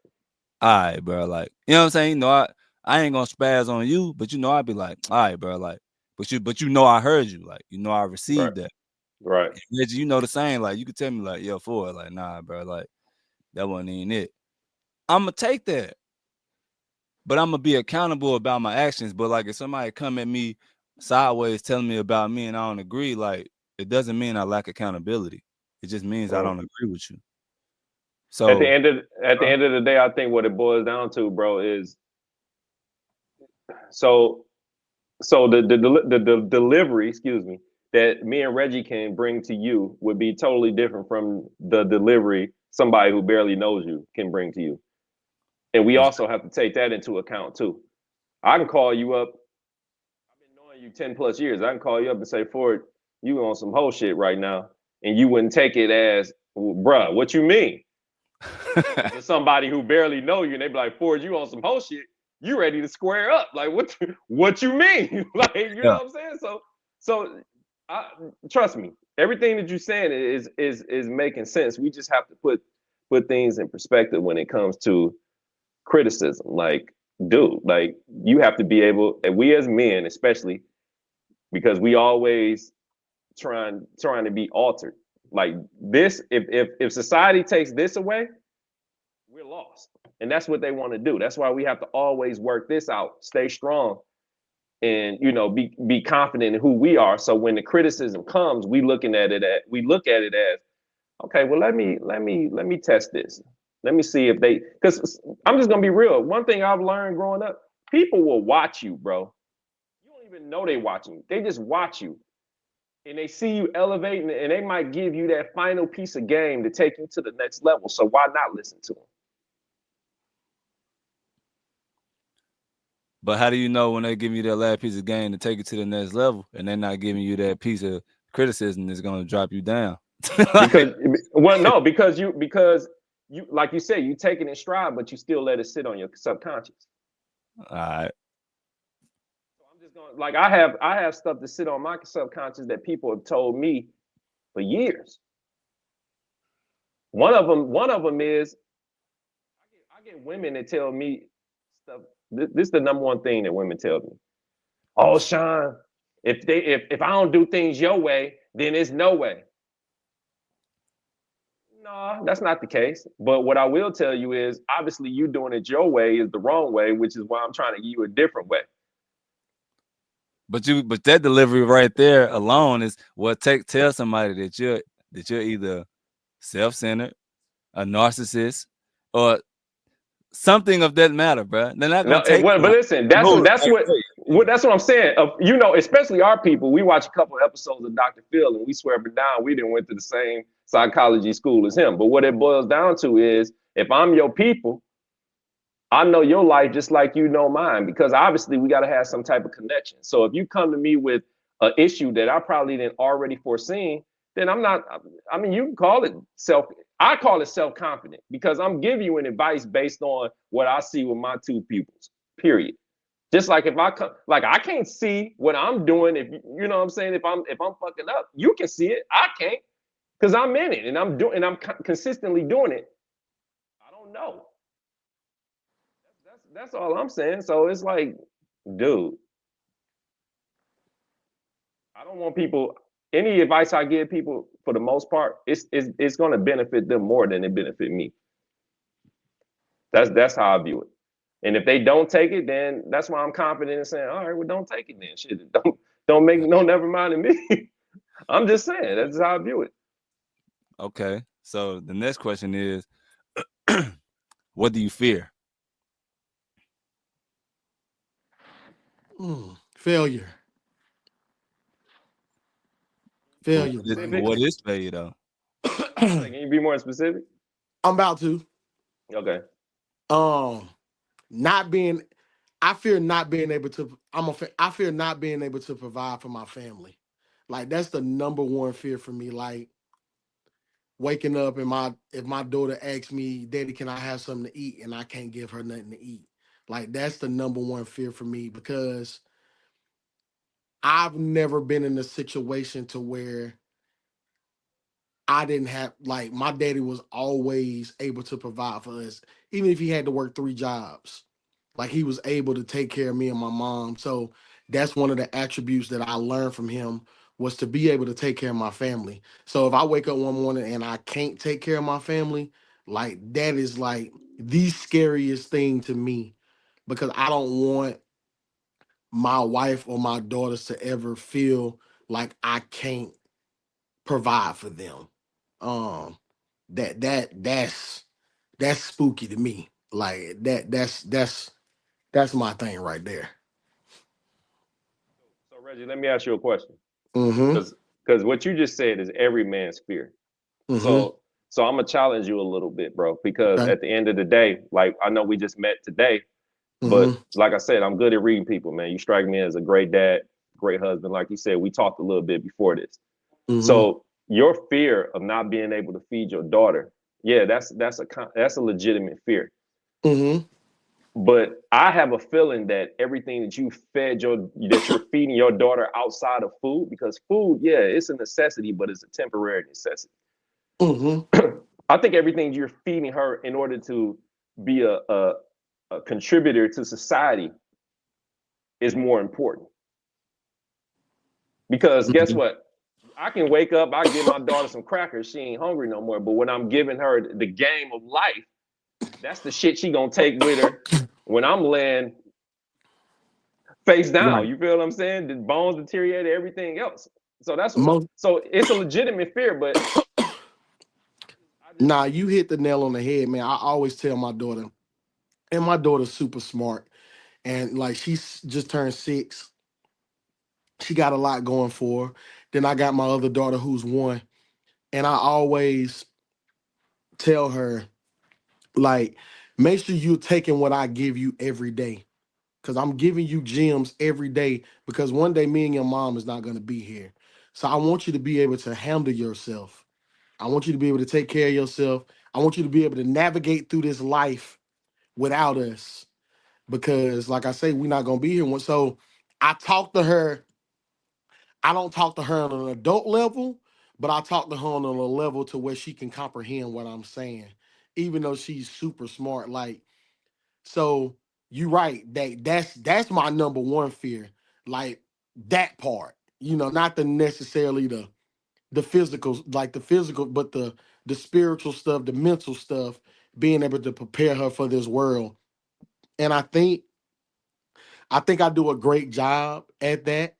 all right, bro. Like, you know what I'm saying? You know, I ain't gonna spaz on you, but I'd be like, all right, bro. Like, but you know I heard you. Like, I received that. Right. Reggie, you know the same. Like you could tell me like, yo, Ford, like, nah, bro, like that wasn't even it. I'ma take that. But I'm gonna be accountable about my actions. But like if somebody come at me sideways telling me about me and I don't agree, like it doesn't mean I lack accountability. It just means I Right. don't agree with you. At the So end of the day, I think what it boils down to, bro, is so the delivery, excuse me, that me and Reggie can bring to you would be totally different from the delivery somebody who barely knows you can bring to you. And we also have to take that into account too. I can call you up. I've been knowing you 10 plus years. I can call you up and say, Ford, you on some whole shit right now. And you wouldn't take it as, well, bruh, what you mean? To somebody who barely know you, and they be like, Ford, you on some whole shit. You ready to square up? Like, what you mean? Like, you know yeah. what I'm saying? So, I, trust me, everything that you're saying is making sense. We just have to put things in perspective when it comes to criticism. Like, dude, like you have to be able, and we as men, especially, because we always trying to be altered. Like this, if society takes this away, we're lost. And that's what they want to do. That's why we have to always work this out, stay strong, and be confident in who we are. So when the criticism comes, we look at it as, okay, well let me test this. Let me see if they, because I'm just gonna be real. One thing I've learned growing up, people will watch you, bro. You don't even know they watching you. They just watch you. And they see you elevating, and they might give you that final piece of game to take you to the next level. So why not listen to them? But how do you know when they give you that last piece of game to take you to the next level and they're not giving you that piece of criticism that's gonna drop you down? Like, Because well, no, because you like you said, you take it in stride, but you still let it sit on your subconscious. all right. So I'm just going, like, I have stuff to sit on my subconscious that people have told me for years. One of them is I get women that tell me stuff. This is the number one thing that women tell me. Oh, Sean, if I don't do things your way, then it's no way. No, that's not the case. But what I will tell you is, obviously, you doing it your way is the wrong way, which is why I'm trying to give you a different way. But that delivery right there alone is what tell somebody that you're either self-centered, a narcissist, or something of that matter, bro. They're not No, gonna take it but like listen, you know it's that's right what there. Yeah. that's what I'm saying. Especially our people. We watch a couple of episodes of Dr. Phil, and we swear up and down we didn't went to the same psychology school as him. But what it boils down to is, if I'm your people, I know your life just like you know mine, because obviously we got to have some type of connection. So if you come to me with an issue that I probably didn't already foreseen, then I'm not. I mean, you can call it self. I call it self confident, because I'm giving you an advice based on what I see with my two pupils. Period. Just like if I come, like I can't see what I'm doing. If you know what I'm saying, if I'm fucking up, you can see it. I can't, because I'm in it and I'm consistently doing it. I don't know. That's all I'm saying. So it's like, dude, I don't want people. Any advice I give people, for the most part, it's going to benefit them more than it benefit me. That's how I view it. And if they don't take it, then that's why I'm confident in saying, all right, well, don't take it then. Shit, don't make no never mind in me. I'm just saying that's how I view it. Okay. So the next question is, what do you fear? Failure. But Failure, bro. Specific. what is failure though? Can you be more specific? I'm about to. Okay. Um, not being. I fear not being able to. I fear not being able to provide for my family. Like that's the number one fear for me. Like waking up and if my daughter asks me, "Daddy, can I have something to eat?" and I can't give her nothing to eat. Like that's the number one fear for me, because I've never been in a situation to where I didn't have, like, my daddy was always able to provide for us, even if he had to work three jobs. Like he was able to take care of me and my mom. So that's one of the attributes that I learned from him, was to be able to take care of my family. So if I wake up one morning and I can't take care of my family, like that is like the scariest thing to me because I don't want my wife or my daughters to ever feel like I can't provide for them. Um that's spooky to me. Like that's my thing right there. So Reggie, let me ask you a question. Mm-hmm. Because what you just said is every man's fear. Mm-hmm. So I'm gonna challenge you a little bit, bro, because Okay. at the end of the day, like I know we just met today, but Mm-hmm. like I said, I'm good at reading people, man. You strike me as a great dad, great husband. Like you said, we talked a little bit before this. Mm-hmm. So your fear of not being able to feed your daughter, yeah, that's a legitimate fear. Mm-hmm. But I have a feeling that everything that you're feeding your daughter outside of food, because food, yeah, it's a necessity, but it's a temporary necessity. Mm-hmm. I think everything you're feeding her in order to be a contributor to society is more important. Because guess Mm-hmm. what? I can wake up, I give my daughter some crackers, she ain't hungry no more. But when I'm giving her the game of life, that's the shit she gonna take with her when I'm laying face down. Right. You feel what I'm saying? The bones deteriorated, everything else. So that's what. Most So it's a legitimate fear, but I just Nah, you hit the nail on the head, man. I always tell my daughter, and my daughter's super smart, and like she's just turned 6. She got a lot going for her. Then I got my other daughter who's 1, and I always tell her like, make sure you're taking what I give you every day. Because I'm giving you gems every day. Because one day me and your mom is not going to be here. So I want you to be able to handle yourself. I want you to be able to take care of yourself. I want you to be able to navigate through this life without us. Because, like I say, we're not going to be here. So I talk to her. I don't talk to her on an adult level, but I talk to her on a level to where she can comprehend what I'm saying, even though she's super smart. Like, so you're right. That's my number one fear. Like that part, not the necessarily the physical, like the physical, but the spiritual stuff, the mental stuff, being able to prepare her for this world. And I think I do a great job at that.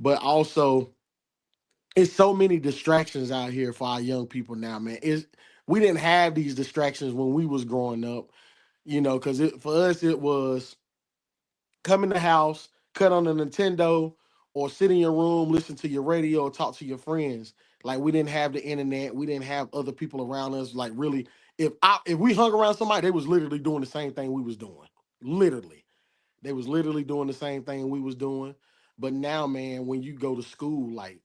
But also it's so many distractions out here for our young people now, man. We didn't have these distractions when we was growing up, because for us it was come in the house, cut on the Nintendo, or sit in your room, listen to your radio, or talk to your friends. Like we didn't have the internet, we didn't have other people around us. Like really, if we hung around somebody, they was literally doing the same thing we was doing. Literally, they was literally doing the same thing we was doing. But now, man, when you go to school, like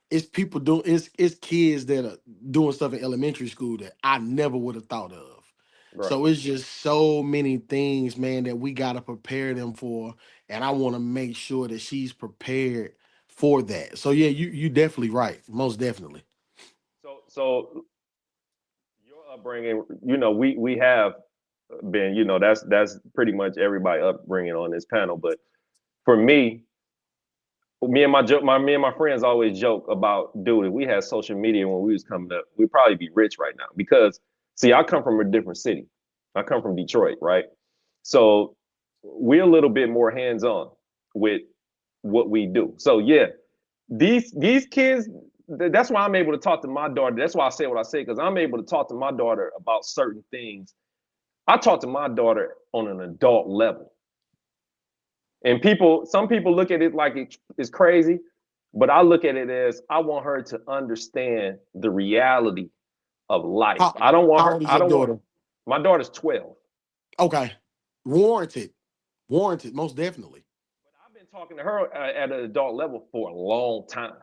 it's people doing it's kids that are doing stuff in elementary school that I never would have thought of. right. So it's just so many things, man, that we gotta prepare them for, and I want to make sure that she's prepared for that. So yeah, you definitely right, most definitely. So your upbringing, we have been, that's pretty much everybody upbringing on this panel. But for me and my friends always joke about, dude, if we had social media when we was coming up, we'd probably be rich right now. Because see, I come from a different city. I come from Detroit, right? So we're a little bit more hands-on with what we do. So yeah, these kids, that's why I'm able to talk to my daughter. That's why I say what I say, because I'm able to talk to my daughter about certain things. I talk to my daughter on an adult level. And some people look at it like it's crazy, but I look at it as I want her to understand the reality of life. How how old is I your don't want, daughter? my daughter's 12. Okay, warranted, warranted, most definitely. But I've been talking to her at an adult level for a long time.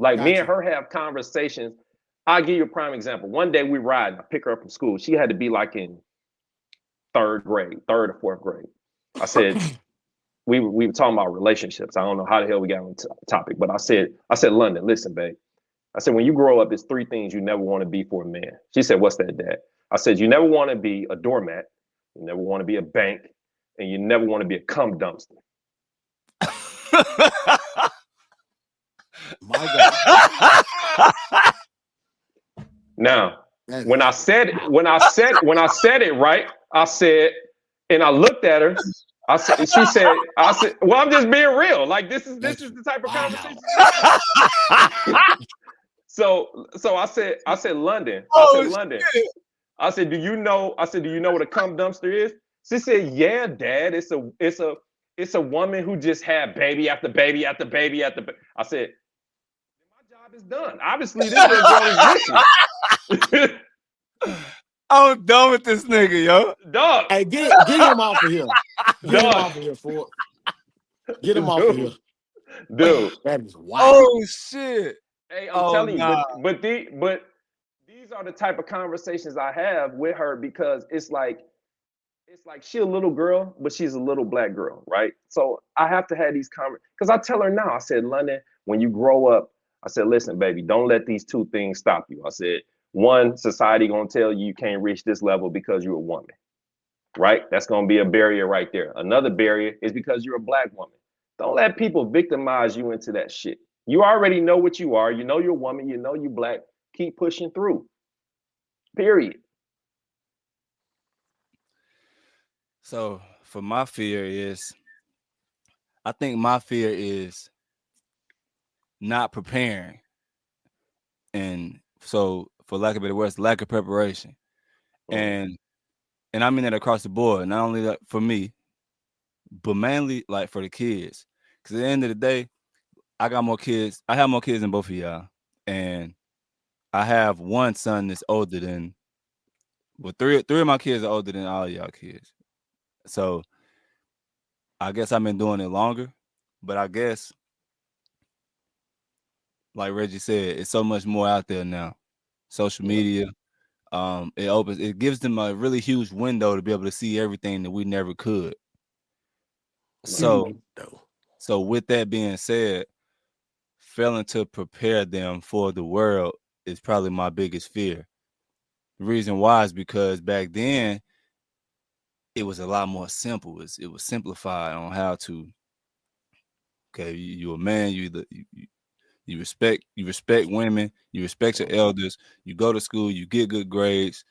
Like me Got and you. her have conversations. I'll give you a prime example. One day we ride, I pick her up from school. She had to be like in third grade, third or fourth grade. I said, we were talking about relationships. I don't know how the hell we got on the topic, but I said, London, listen, babe. I said, when you grow up, it's three things you never want to be for a man. She said, what's that, Dad? I said, you never want to be a doormat, you never want to be a bank, and you never want to be a cum dumpster. My God. Now, That when I is said wow. it right, I said, and I looked at her. I said, she said, I said, well, I'm just being real. Like this That's is the type of wow. conversations we have. So I said, London. I said, Oh London. shit! I said, do you know? I said, do you know what a cum dumpster is? She said, yeah, Dad. It's a woman who just had baby after baby after baby after. I said, my job is done. Obviously, this little girl is vicious. I'm done with this nigga, yo. Dog, Hey, get him off of here. Get him dog, off of here, Ford. Get him off of here. dude, dude. That is wow. Oh shit! Hey, I'm Oh telling you, nah. but these are the type of conversations I have with her because it's like she a little girl, but she's a little black girl, right? So I have to have these conversations because I tell her now. I said, London, when you grow up, I said, listen, baby, don't let these two things stop you. I said, one, society gonna tell you you can't reach this level because you're a woman, right? That's gonna be a barrier right there. Another barrier is because you're a black woman. Don't let people victimize you into that shit. You already know what you are. You know you're a woman. You know you black. Keep pushing through. Period. So for my fear is, I think my fear is not preparing, and so for lack of better words, lack of preparation, Mm-hmm. and I mean that across the board, not only that for me, but mainly like for the kids. Because at the end of the day, I got more kids. I have more kids than both of y'all, and I have one son that's older than. Well, three of my kids are older than all y'all kids. So I guess I've been doing it longer, but I guess like Reggie said, it's so much more out there now. Social Yeah. media, it gives them a really huge window to be able to see everything that we never could. Right. So, You know. with that being said, failing to prepare them for the world is probably my biggest fear. The reason why is because back then it was a lot more simple. It was simplified on how to. Okay, you a man. You respect women. You respect your Mm-hmm. elders. You go to school. You get good grades.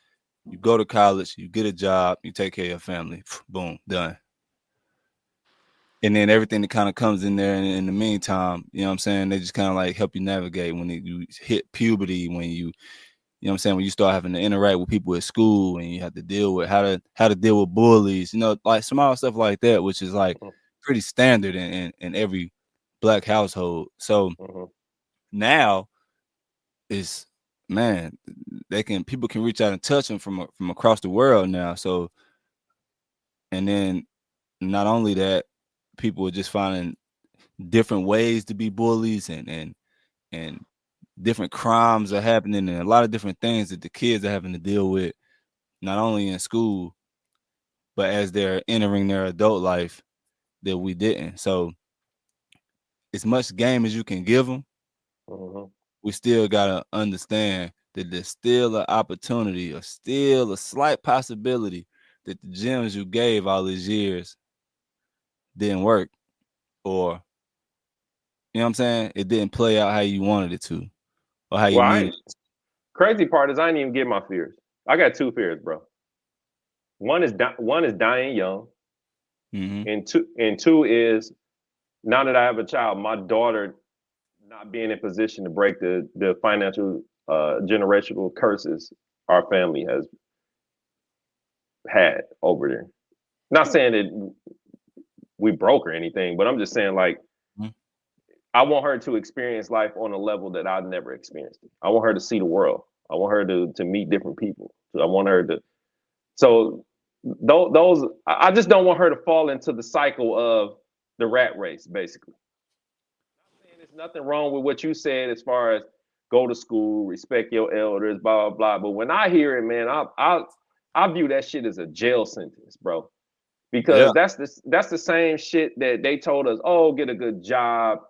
You go to college. You get a job. You take care of your family. Boom, done. And then everything that kind of comes in there in the meantime, you know what I'm saying? They just kind of like help you navigate when you hit puberty, when you know what I'm saying, when you start having to interact with people at school and you have to deal with how to deal with bullies, like small stuff like that, which is like pretty standard in every black household. So Mm-hmm. now is man, people can reach out and touch them from across the world now. So and then not only that, people are just finding different ways to be bullies and different crimes are happening and a lot of different things that the kids are having to deal with, not only in school, but as they're entering their adult life that we didn't. So as much game as you can give them, Mm-hmm. we still gotta understand that there's still an opportunity or still a slight possibility that the gems you gave all these years didn't work, or you know what I'm saying, it didn't play out how you wanted it to or how you Well, needed. crazy part is I didn't even get my fears. I got two fears, bro. One is dying young, Mm-hmm. and two is now that I have a child, my daughter not being in position to break the financial generational curses our family has had over there. Not saying that we broke or anything, but I'm just saying like I want her to experience life on a level that I've never experienced it. I want her to see the world. I want her to meet different people. So I want her to. So those I just don't want her to fall into the cycle of the rat race. Basically, I'm saying there's nothing wrong with what you said as far as go to school, respect your elders, blah blah blah. But when I hear it, man, I view that shit as a jail sentence, bro. Yeah, Because that's the same shit that they told us. Oh, get a good job,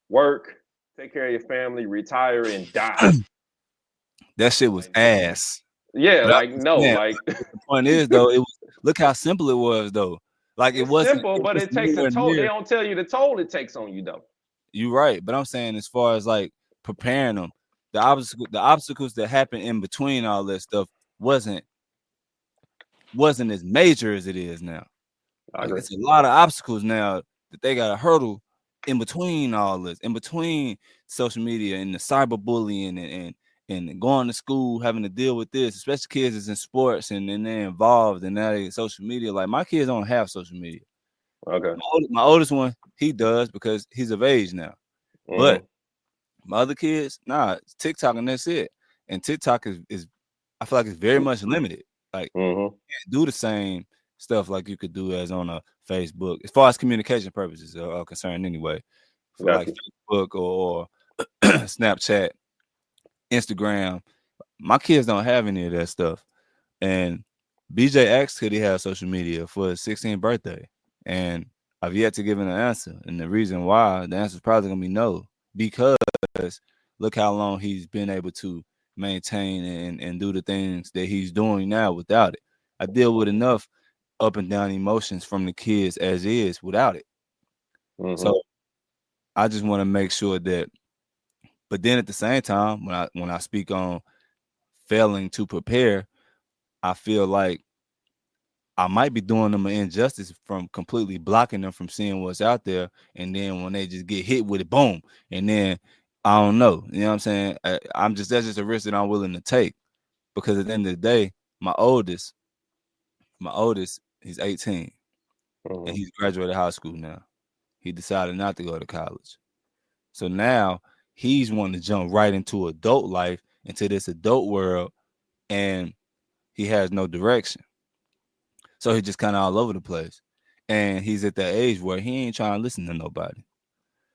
work, take care of your family, retire, and die. that shit was Like, ass. yeah, But I like no, understand. like The point is though, it was look how simple it was though. Like it's simple, it but it wasn't takes a nowhere toll. They near. don't tell you the toll it takes on you though. you're right. But I'm saying as far as like preparing them, the obstacles that happen in between all that stuff wasn't as major as it is now. I Like agree. it's a lot of obstacles now that they got to hurdle in between all this, in between social media and the cyberbullying and going to school, having to deal with this, especially kids that's in sports and they're involved in that social media. Like my kids don't have social media. Okay. My oldest one, he does because he's of age now. But my other kids, nah, it's TikTok and that's it. And TikTok is I feel like it's very much limited. Like Mm-hmm. you can't do the same stuff like you could do as on a Facebook, as far as communication purposes are concerned anyway. For Got like you. Facebook or Snapchat, Instagram. My kids don't have any of that stuff. And BJ asked could he have social media for his 16th birthday. And I've yet to give him an answer. And the reason why, the answer is probably gonna be no. Because look how long he's been able to maintain and do the things that he's doing now without it. I deal with enough up and down emotions from the kids as is without it. Mm-hmm. So I just want to make sure that, but then at the same time, when I speak on failing to prepare, I feel like I might be doing them an injustice from completely blocking them from seeing what's out there. And then when they just get hit with it, boom. And then I don't know. You know what I'm saying? That's just a risk that I'm willing to take. Because at the end of the day, my oldest, he's 18 Mm-hmm. and he's graduated high school now. He decided not to go to college. So now he's wanting to jump right into adult life, into this adult world, and he has no direction. So he's just kind of all over the place. And he's at that age where he ain't trying to listen to nobody.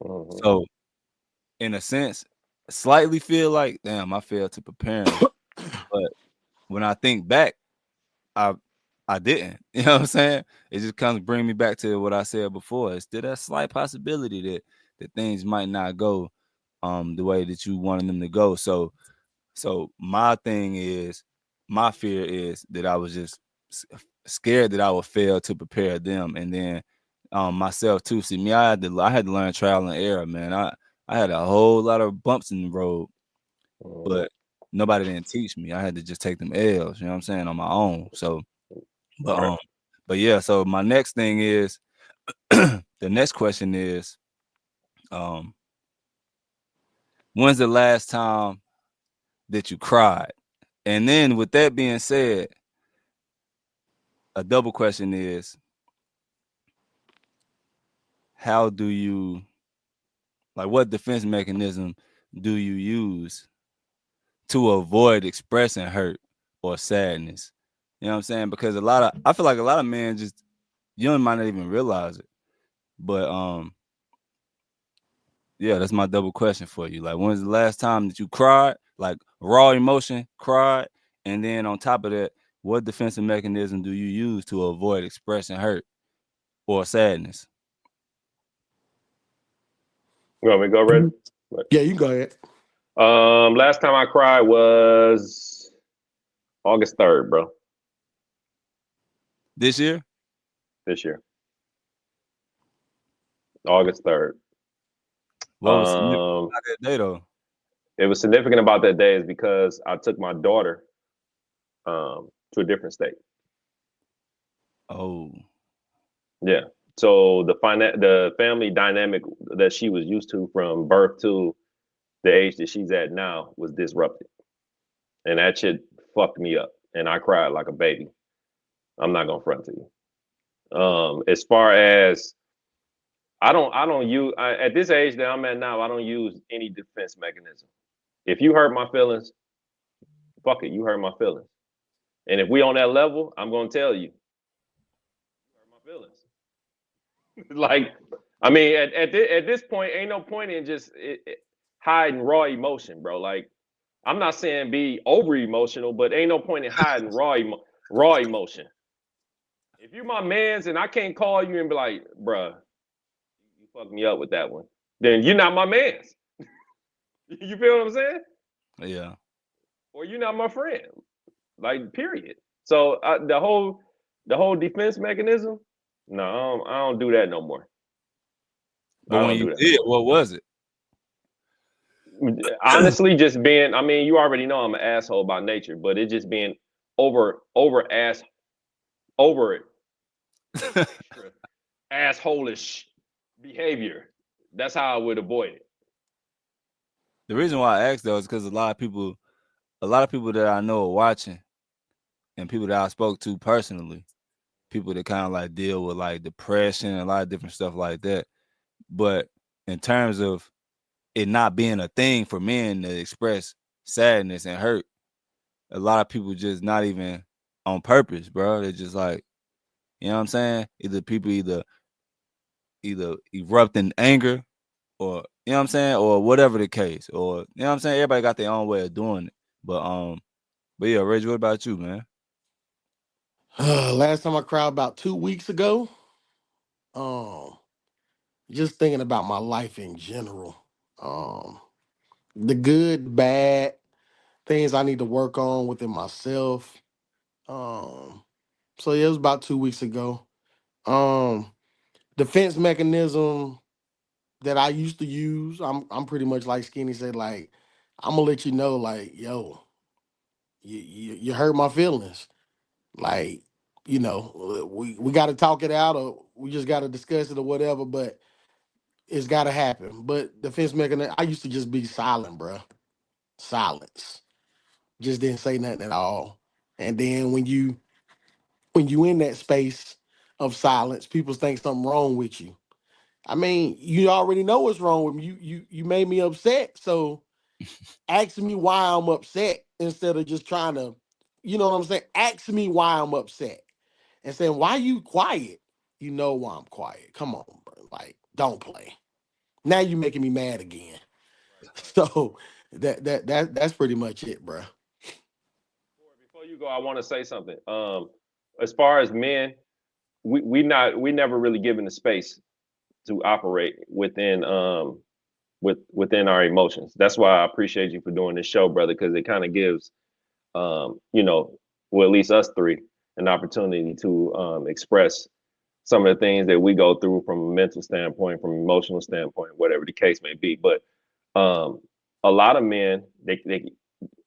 Mm-hmm. So in a sense, slightly feel like, damn, I failed to prepare him. But when I think back, I I didn't. You know what I'm saying? It just comes bring me back to what I said before. It's still that slight possibility that things might not go the way that you wanted them to go. So my fear is that I was just scared that I would fail to prepare them, and then myself too. See, me, I had to learn trial and error, man. I had a whole lot of bumps in the road, Mm-hmm. but nobody didn't teach me. I had to just take them L's, you know what I'm saying, on my own. So, but Right. but yeah. So my next thing is the next question is, um, when's the last time that you cried? And then with that being said, a double question is, how do you like what defense mechanism do you use to avoid expressing hurt or sadness? You know what I'm saying? Because I feel like a lot of men just you might not even realize it. But yeah, that's my double question for you. Like when's the last time that you cried, like raw emotion, cried, and then on top of that, what defensive mechanism do you use to avoid expressing hurt or sadness? You want me to go, Red? Yeah, you can go ahead. Last time I cried was August 3rd, bro. This year? This year. August 3rd. What was significant Um, about that day though? it was significant about that day is because I took my daughter to a different state. Oh, Yeah. So the family dynamic that she was used to from birth to the age that she's at now was disrupted. And that shit fucked me up. And I cried like a baby. I'm not gonna front to you. As far as I don't use at this age that I'm at now, I don't use any defense mechanism. If you hurt my feelings, fuck it, you hurt my feelings. And if we on that level, I'm gonna tell you, you hurt my feelings. Like, I mean, at this point, ain't no point in just hiding raw emotion, bro. Like, I'm not saying be over emotional, but ain't no point in hiding raw emotion. If you my man's and I can't call you and be like, bruh, you fucked me up with that one, then you're not my man's. You feel what I'm saying? yeah. Or you're not my friend. Like, period. So the whole defense mechanism, no, I don't do that no more. But I when don't you do that no did, more. what was it? honestly just being. I mean, you already know I'm an asshole by nature, but it just being over ass over it extra assholish behavior. That's how I would avoid it. The reason why I asked though is because a lot of people that I know are watching, and people that I spoke to personally, people that kind of like deal with like depression and a lot of different stuff like that. But in terms of it not being a thing for men to express sadness and hurt, a lot of people just not even on purpose, bro. They're just like, you know what I'm saying? Either erupt in anger, or you know what I'm saying, or whatever the case, or you know what I'm saying. Everybody got their own way of doing it, but yeah, Reggie, what about you, man? Last time I cried about 2 weeks ago. Um, just thinking about my life in general. Um, the good, bad things I need to work on within myself. Um, so yeah, it was about 2 weeks ago. Um, defense mechanism that I used to use. I'm pretty much like Skinny said. Like I'm gonna let you know. Like yo, you hurt my feelings. Like we got to talk it out, or we just got to discuss it or whatever. But it's got to happen. But defense mechanism. I used to just be silent, bro. Silence. Just didn't say nothing at all. And then when you in that space of silence, people think something wrong with you. I mean, you already know what's wrong with me. You made me upset. So ask me why I'm upset instead of just trying to, you know what I'm saying? Ask me why I'm upset. And saying, why you quiet? You know why I'm quiet. Come on, bro. Like, don't play. Now you making me mad again. So that's pretty much it, bro. Before you go, I want to say something. As far as men, we never really given the space to operate within our emotions. That's why I appreciate you for doing this show, brother, because it kind of gives you know, well, at least us three, an opportunity to express some of the things that we go through from a mental standpoint, from an emotional standpoint, whatever the case may be. But um, a lot of men, they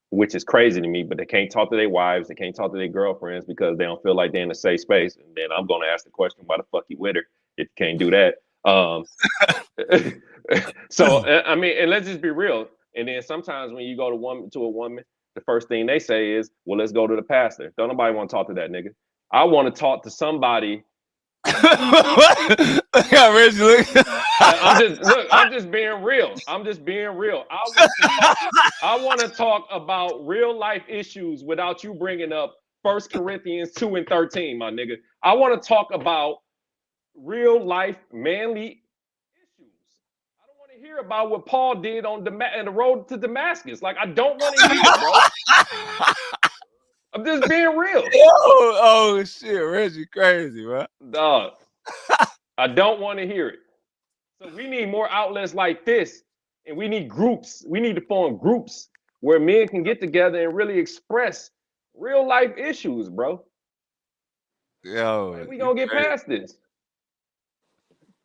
which is crazy to me, but they can't talk to their wives, they can't talk to their girlfriends because they don't feel like they're in a safe space. And then I'm going to ask the question, why the fuck you with her if you can't do that? So I mean, and let's just be real. And then sometimes when you go to a woman, the first thing they say is, "Well, let's go to the pastor." Don't nobody want to talk to that nigga. I want to talk to somebody. Look how Reggie look. I'm just being real. I'm just being real. I want to talk about real life issues without you bringing up First Corinthians 2:13, my nigga. I want to talk about real life manly issues. I don't want to hear about what Paul did on the road to Damascus. Like I don't want to hear it, bro. I'm just being real. Oh shit, Reggie crazy, bro. Dog, I don't want to hear it. So we need more outlets like this, and we need groups. We need to form groups where men can get together and really express real life issues, bro. Yo, Like we you gonna get crazy. past this.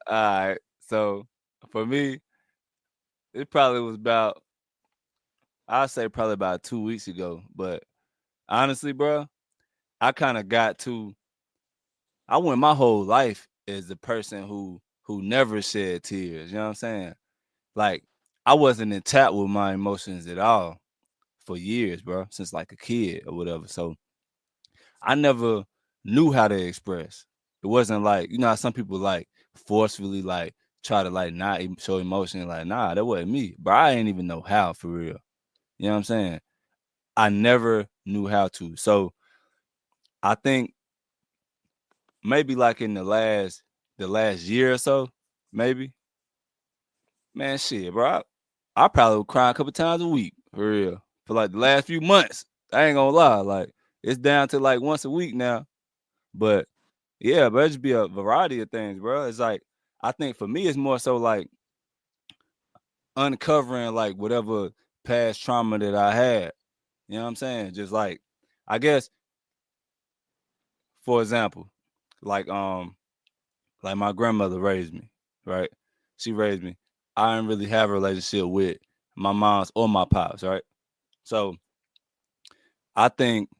All right. So for me, it probably was about, I'd say probably about 2 weeks ago. But honestly, bro, I kind of got to, I went my whole life as the person who never shed tears. You know what I'm saying? Like I wasn't in tap with my emotions at all for years, bro, since like a kid or whatever. So I never knew how to express. It wasn't like, you know how some people like forcefully like try to like not show emotion. Like, nah, that wasn't me. But I didn't even know how for real. You know what I'm saying? I never knew how to. So I think maybe like in the last year or so, maybe, man, shit, bro. I probably would cry a couple times a week for real. For like the last few months. I ain't gonna lie. Like it's down to like once a week now. But yeah, but it just be a variety of things, bro. It's like I think for me, it's more so like uncovering like whatever past trauma that I had. You know what I'm saying? Just like I guess, for example, like like my grandmother raised me, right? She raised me. I didn't really have a relationship with my mom's or my pops, right? So I think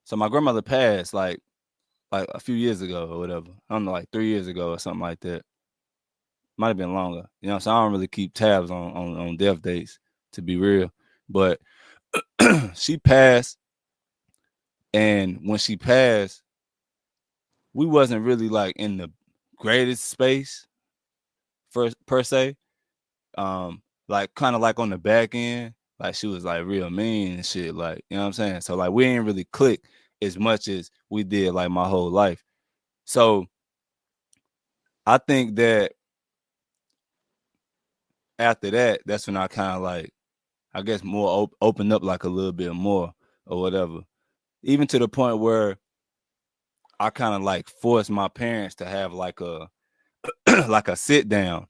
so. My grandmother passed like a few years ago or whatever. I don't know, like 3 years ago or something like that. Might have been longer. You know, so I don't really keep tabs on death dates, to be real. But she passed, and when she passed, we wasn't really like in the greatest space first per se. Like kind of like on the back end, like she was like real mean and shit. Like, you know what I'm saying? So like we ain't really click as much as we did like my whole life. So I think that after that, that's when I kind of like, I guess more opened up like a little bit more or whatever. Even to the point where I kind of like forced my parents to have like a like a sit down,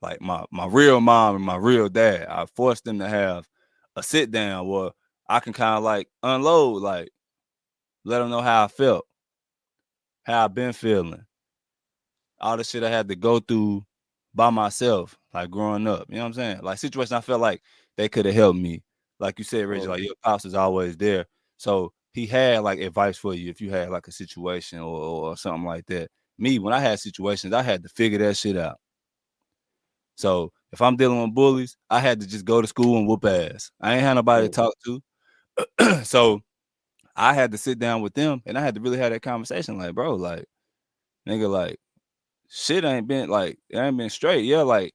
like my real mom and my real dad. I forced them to have a sit down where I can kind of like unload, like let them know how I felt, how I've been feeling, all the shit I had to go through by myself, like growing up. You know what I'm saying? Like situations I felt like they could have helped me. Like you said, Reggie, like Mm-hmm. your pops is always there. So he had like advice for you if you had like a situation or something like that. Me, when I had situations, I had to figure that shit out. So if I'm dealing with bullies, I had to just go to school and whoop ass. I ain't had nobody to Mm-hmm. talk to. So I had to sit down with them and I had to really have that conversation. Like, bro, like, nigga, like, shit ain't been like it ain't been straight. Yeah, like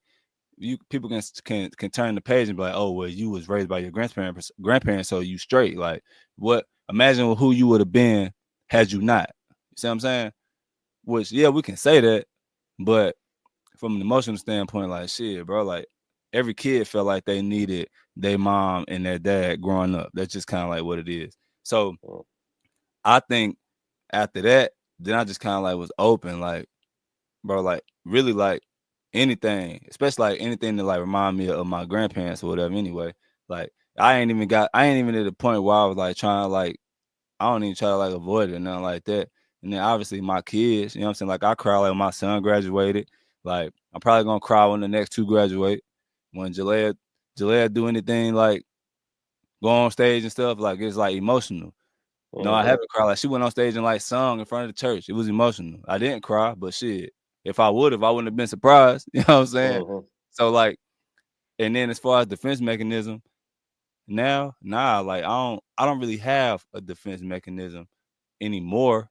you people can turn the page and be like, oh well, you was raised by your grandparents, so you straight. Like what imagine who you would have been had you not. You see what I'm saying? Which yeah, we can say that, but from an emotional standpoint, like shit, bro, like every kid felt like they needed their mom and their dad growing up. That's just kind of like what it is. So I think after that, then I just kind of like was open, like, bro, like really like anything, especially like anything that like remind me of my grandparents or whatever. Anyway, like I ain't even at the point where I was like trying to like I don't even try to like avoid it or nothing like that. And then obviously my kids, you know what I'm saying? Like I cry like when my son graduated. Like I'm probably gonna cry when the next two graduate. When Jalea do anything like go on stage and stuff, like it's like emotional. No, I Mm-hmm. haven't cried. Like she went on stage and like sung in front of the church. It was emotional. I didn't cry, but shit. If I would have, I wouldn't have been surprised. You know what I'm saying? Mm-hmm. So like, and then as far as defense mechanism, now, nah, like I don't really have a defense mechanism anymore.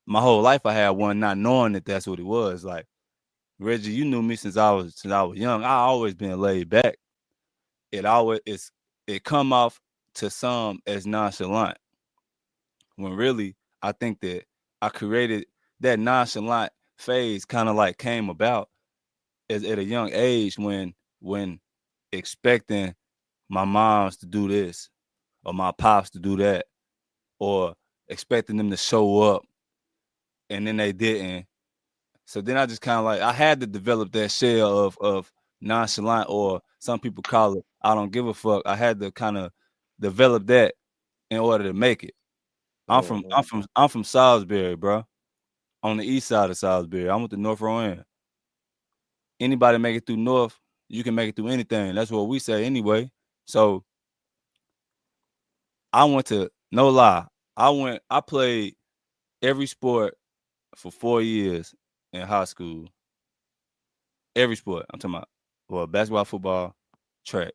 My whole life I had one, not knowing that that's what it was. Like Reggie, you knew me since I was young. I always been laid back. It come off to some as nonchalant when really I think that I created that nonchalant phase kind of like came about as at a young age when expecting my moms to do this or my pops to do that or expecting them to show up and then they didn't. So then I just kind of like I had to develop that shell of nonchalant or some people call it I don't give a fuck. I had to kind of develop that in order to make it. I'm from Mm-hmm. I'm from I'm from Salisbury, bro. On the east side of Salisbury. I'm with the North Row End. Anybody make it through North, you can make it through anything. That's what we say anyway. So I went to no lie. I played every sport for 4 years in high school. Every sport. I'm talking about basketball, football, track.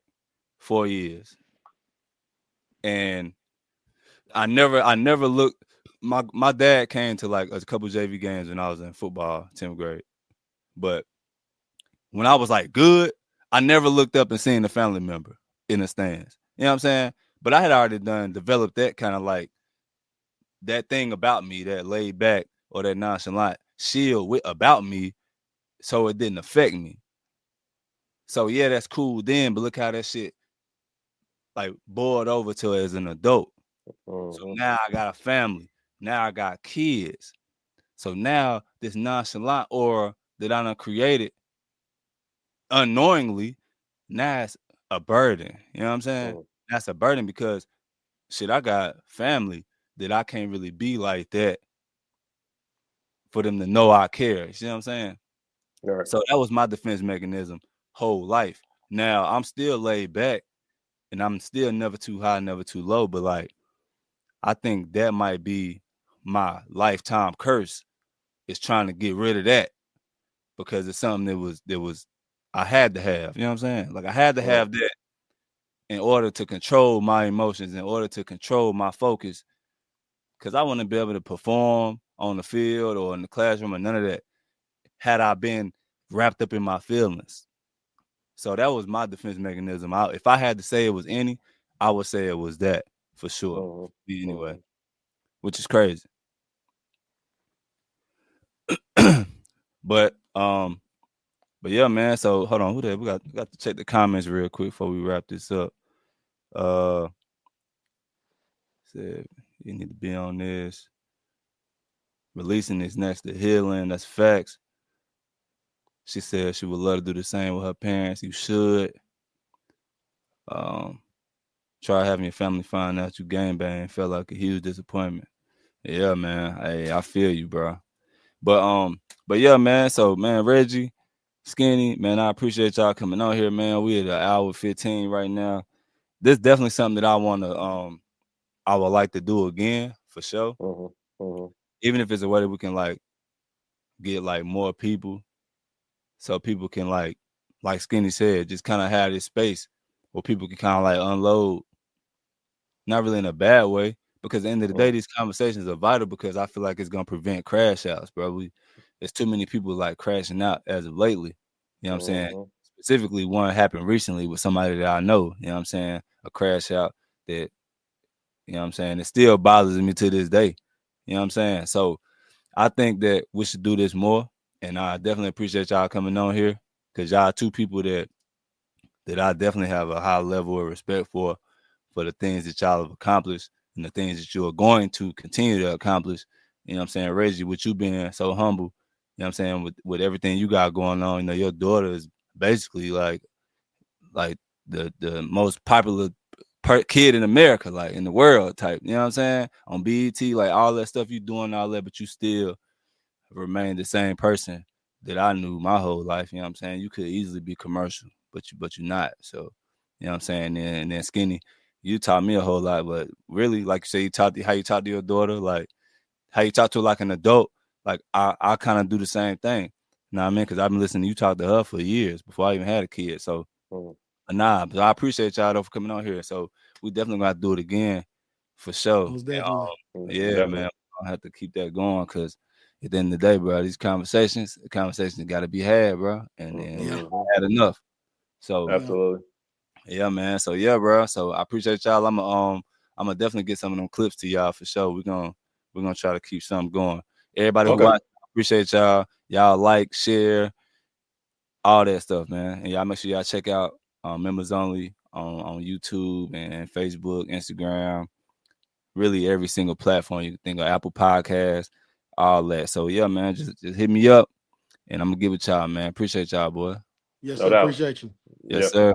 4 years. And I never looked my dad came to like a couple JV games when I was in football, 10th grade. But when I was like good, I never looked up and seen a family member in the stands. You know what I'm saying? But I had already done developed that kind of like that thing about me, that laid back or that nonchalant shield about me, so it didn't affect me. So yeah, that's cool then, but look how that shit like boiled over to as an adult. So Mm-hmm. now I got a family. Now I got kids. So now this nonchalant aura that I done created unknowingly, now it's a burden. You know what I'm saying? That's a burden because shit, I got family that I can't really be like that for them to know I care. You see what I'm saying? All right. So that was my defense mechanism whole life. Now I'm still laid back, and I'm still never too high, never too low. But like, I think that might be my lifetime curse, is trying to get rid of that, because it's something that was I had to have. You know what I'm saying? Like I had to Mm, have that in order to control my emotions, in order to control my focus, because I wouldn't be able to perform on the field or in the classroom or none of that had I been wrapped up in my feelings. So that was my defense mechanism. If I had to say it was any, I would say it was that for sure. mm, Anyway, mm. which is crazy. but but yeah, man. So hold on, who that? We got to check the comments real quick before we wrap this up. Uh, said you need to be on this. Releasing is next to healing. That's facts. She said she would love to do the same with her parents. You should. Um, try having your family find out you gang bang. Felt like a huge disappointment. Yeah, man. Hey, I feel you, bro. But yeah, man. So, man, Reggie, Skinny, man, I appreciate y'all coming on here, man. We at an hour 15 right now. This definitely something that I would like to do again for sure. Mhm, mhm, Even if it's a way that we can like get like more people, so people can like Skinny said, just kind of have this space where people can kind of like unload, not really in a bad way, because at the end of the day, mhm, these conversations are vital, because I feel like it's gonna prevent crash outs, bro. There's too many people like crashing out as of lately. You know what I'm saying? mhm, Specifically, one happened recently with somebody that I know. You know what I'm saying? A crash out that, you know what I'm saying, it still bothers me to this day. You know what I'm saying? So I think that we should do this more, and I definitely appreciate y'all coming on here, because y'all two people that I definitely have a high level of respect for the things that y'all have accomplished and the things that you are going to continue to accomplish. You know what I'm saying? Reggie, with you being so humble, you know what I'm saying, with everything you got going on, you know, your daughter is basically like the most popular kid in America, like in the world type. You know what I'm saying? On BET, like all that stuff you doing, all that, but you still remain the same person that I knew my whole life. You know what I'm saying? You could easily be commercial, but you're not. So, you know what I'm saying? And then Skinny, you taught me a whole lot, but really, like you say, how you talk to your daughter, like how you talk to her like an adult. Like I kind of do the same thing. You know what I mean? Because I've been listening to you talk to her for years before I even had a kid. So mhm. nah, but I appreciate y'all though for coming on here. So we definitely gonna have to do it again for sure. Most definitely. Yeah, man, Definitely. I have to keep that going, because at the end of the day, bro, the conversations got to be had, bro, and Yeah. we Mhm. had enough. So Yeah. Absolutely. yeah, man. So yeah, bro. So I appreciate y'all. I'm gonna definitely get some of them clips to y'all for sure. We're gonna try to keep something going. Everybody who Okay. watch, I appreciate y'all. Y'all like, share, all that stuff, man. And y'all make sure y'all check out members only on YouTube and Facebook, Instagram, really every single platform you can think of, Apple Podcasts, all that. So yeah, man, just hit me up and I'm gonna give it y'all, man. Appreciate y'all, boy. Yes, No sir. doubt. Appreciate you. Yes, Yep. sir.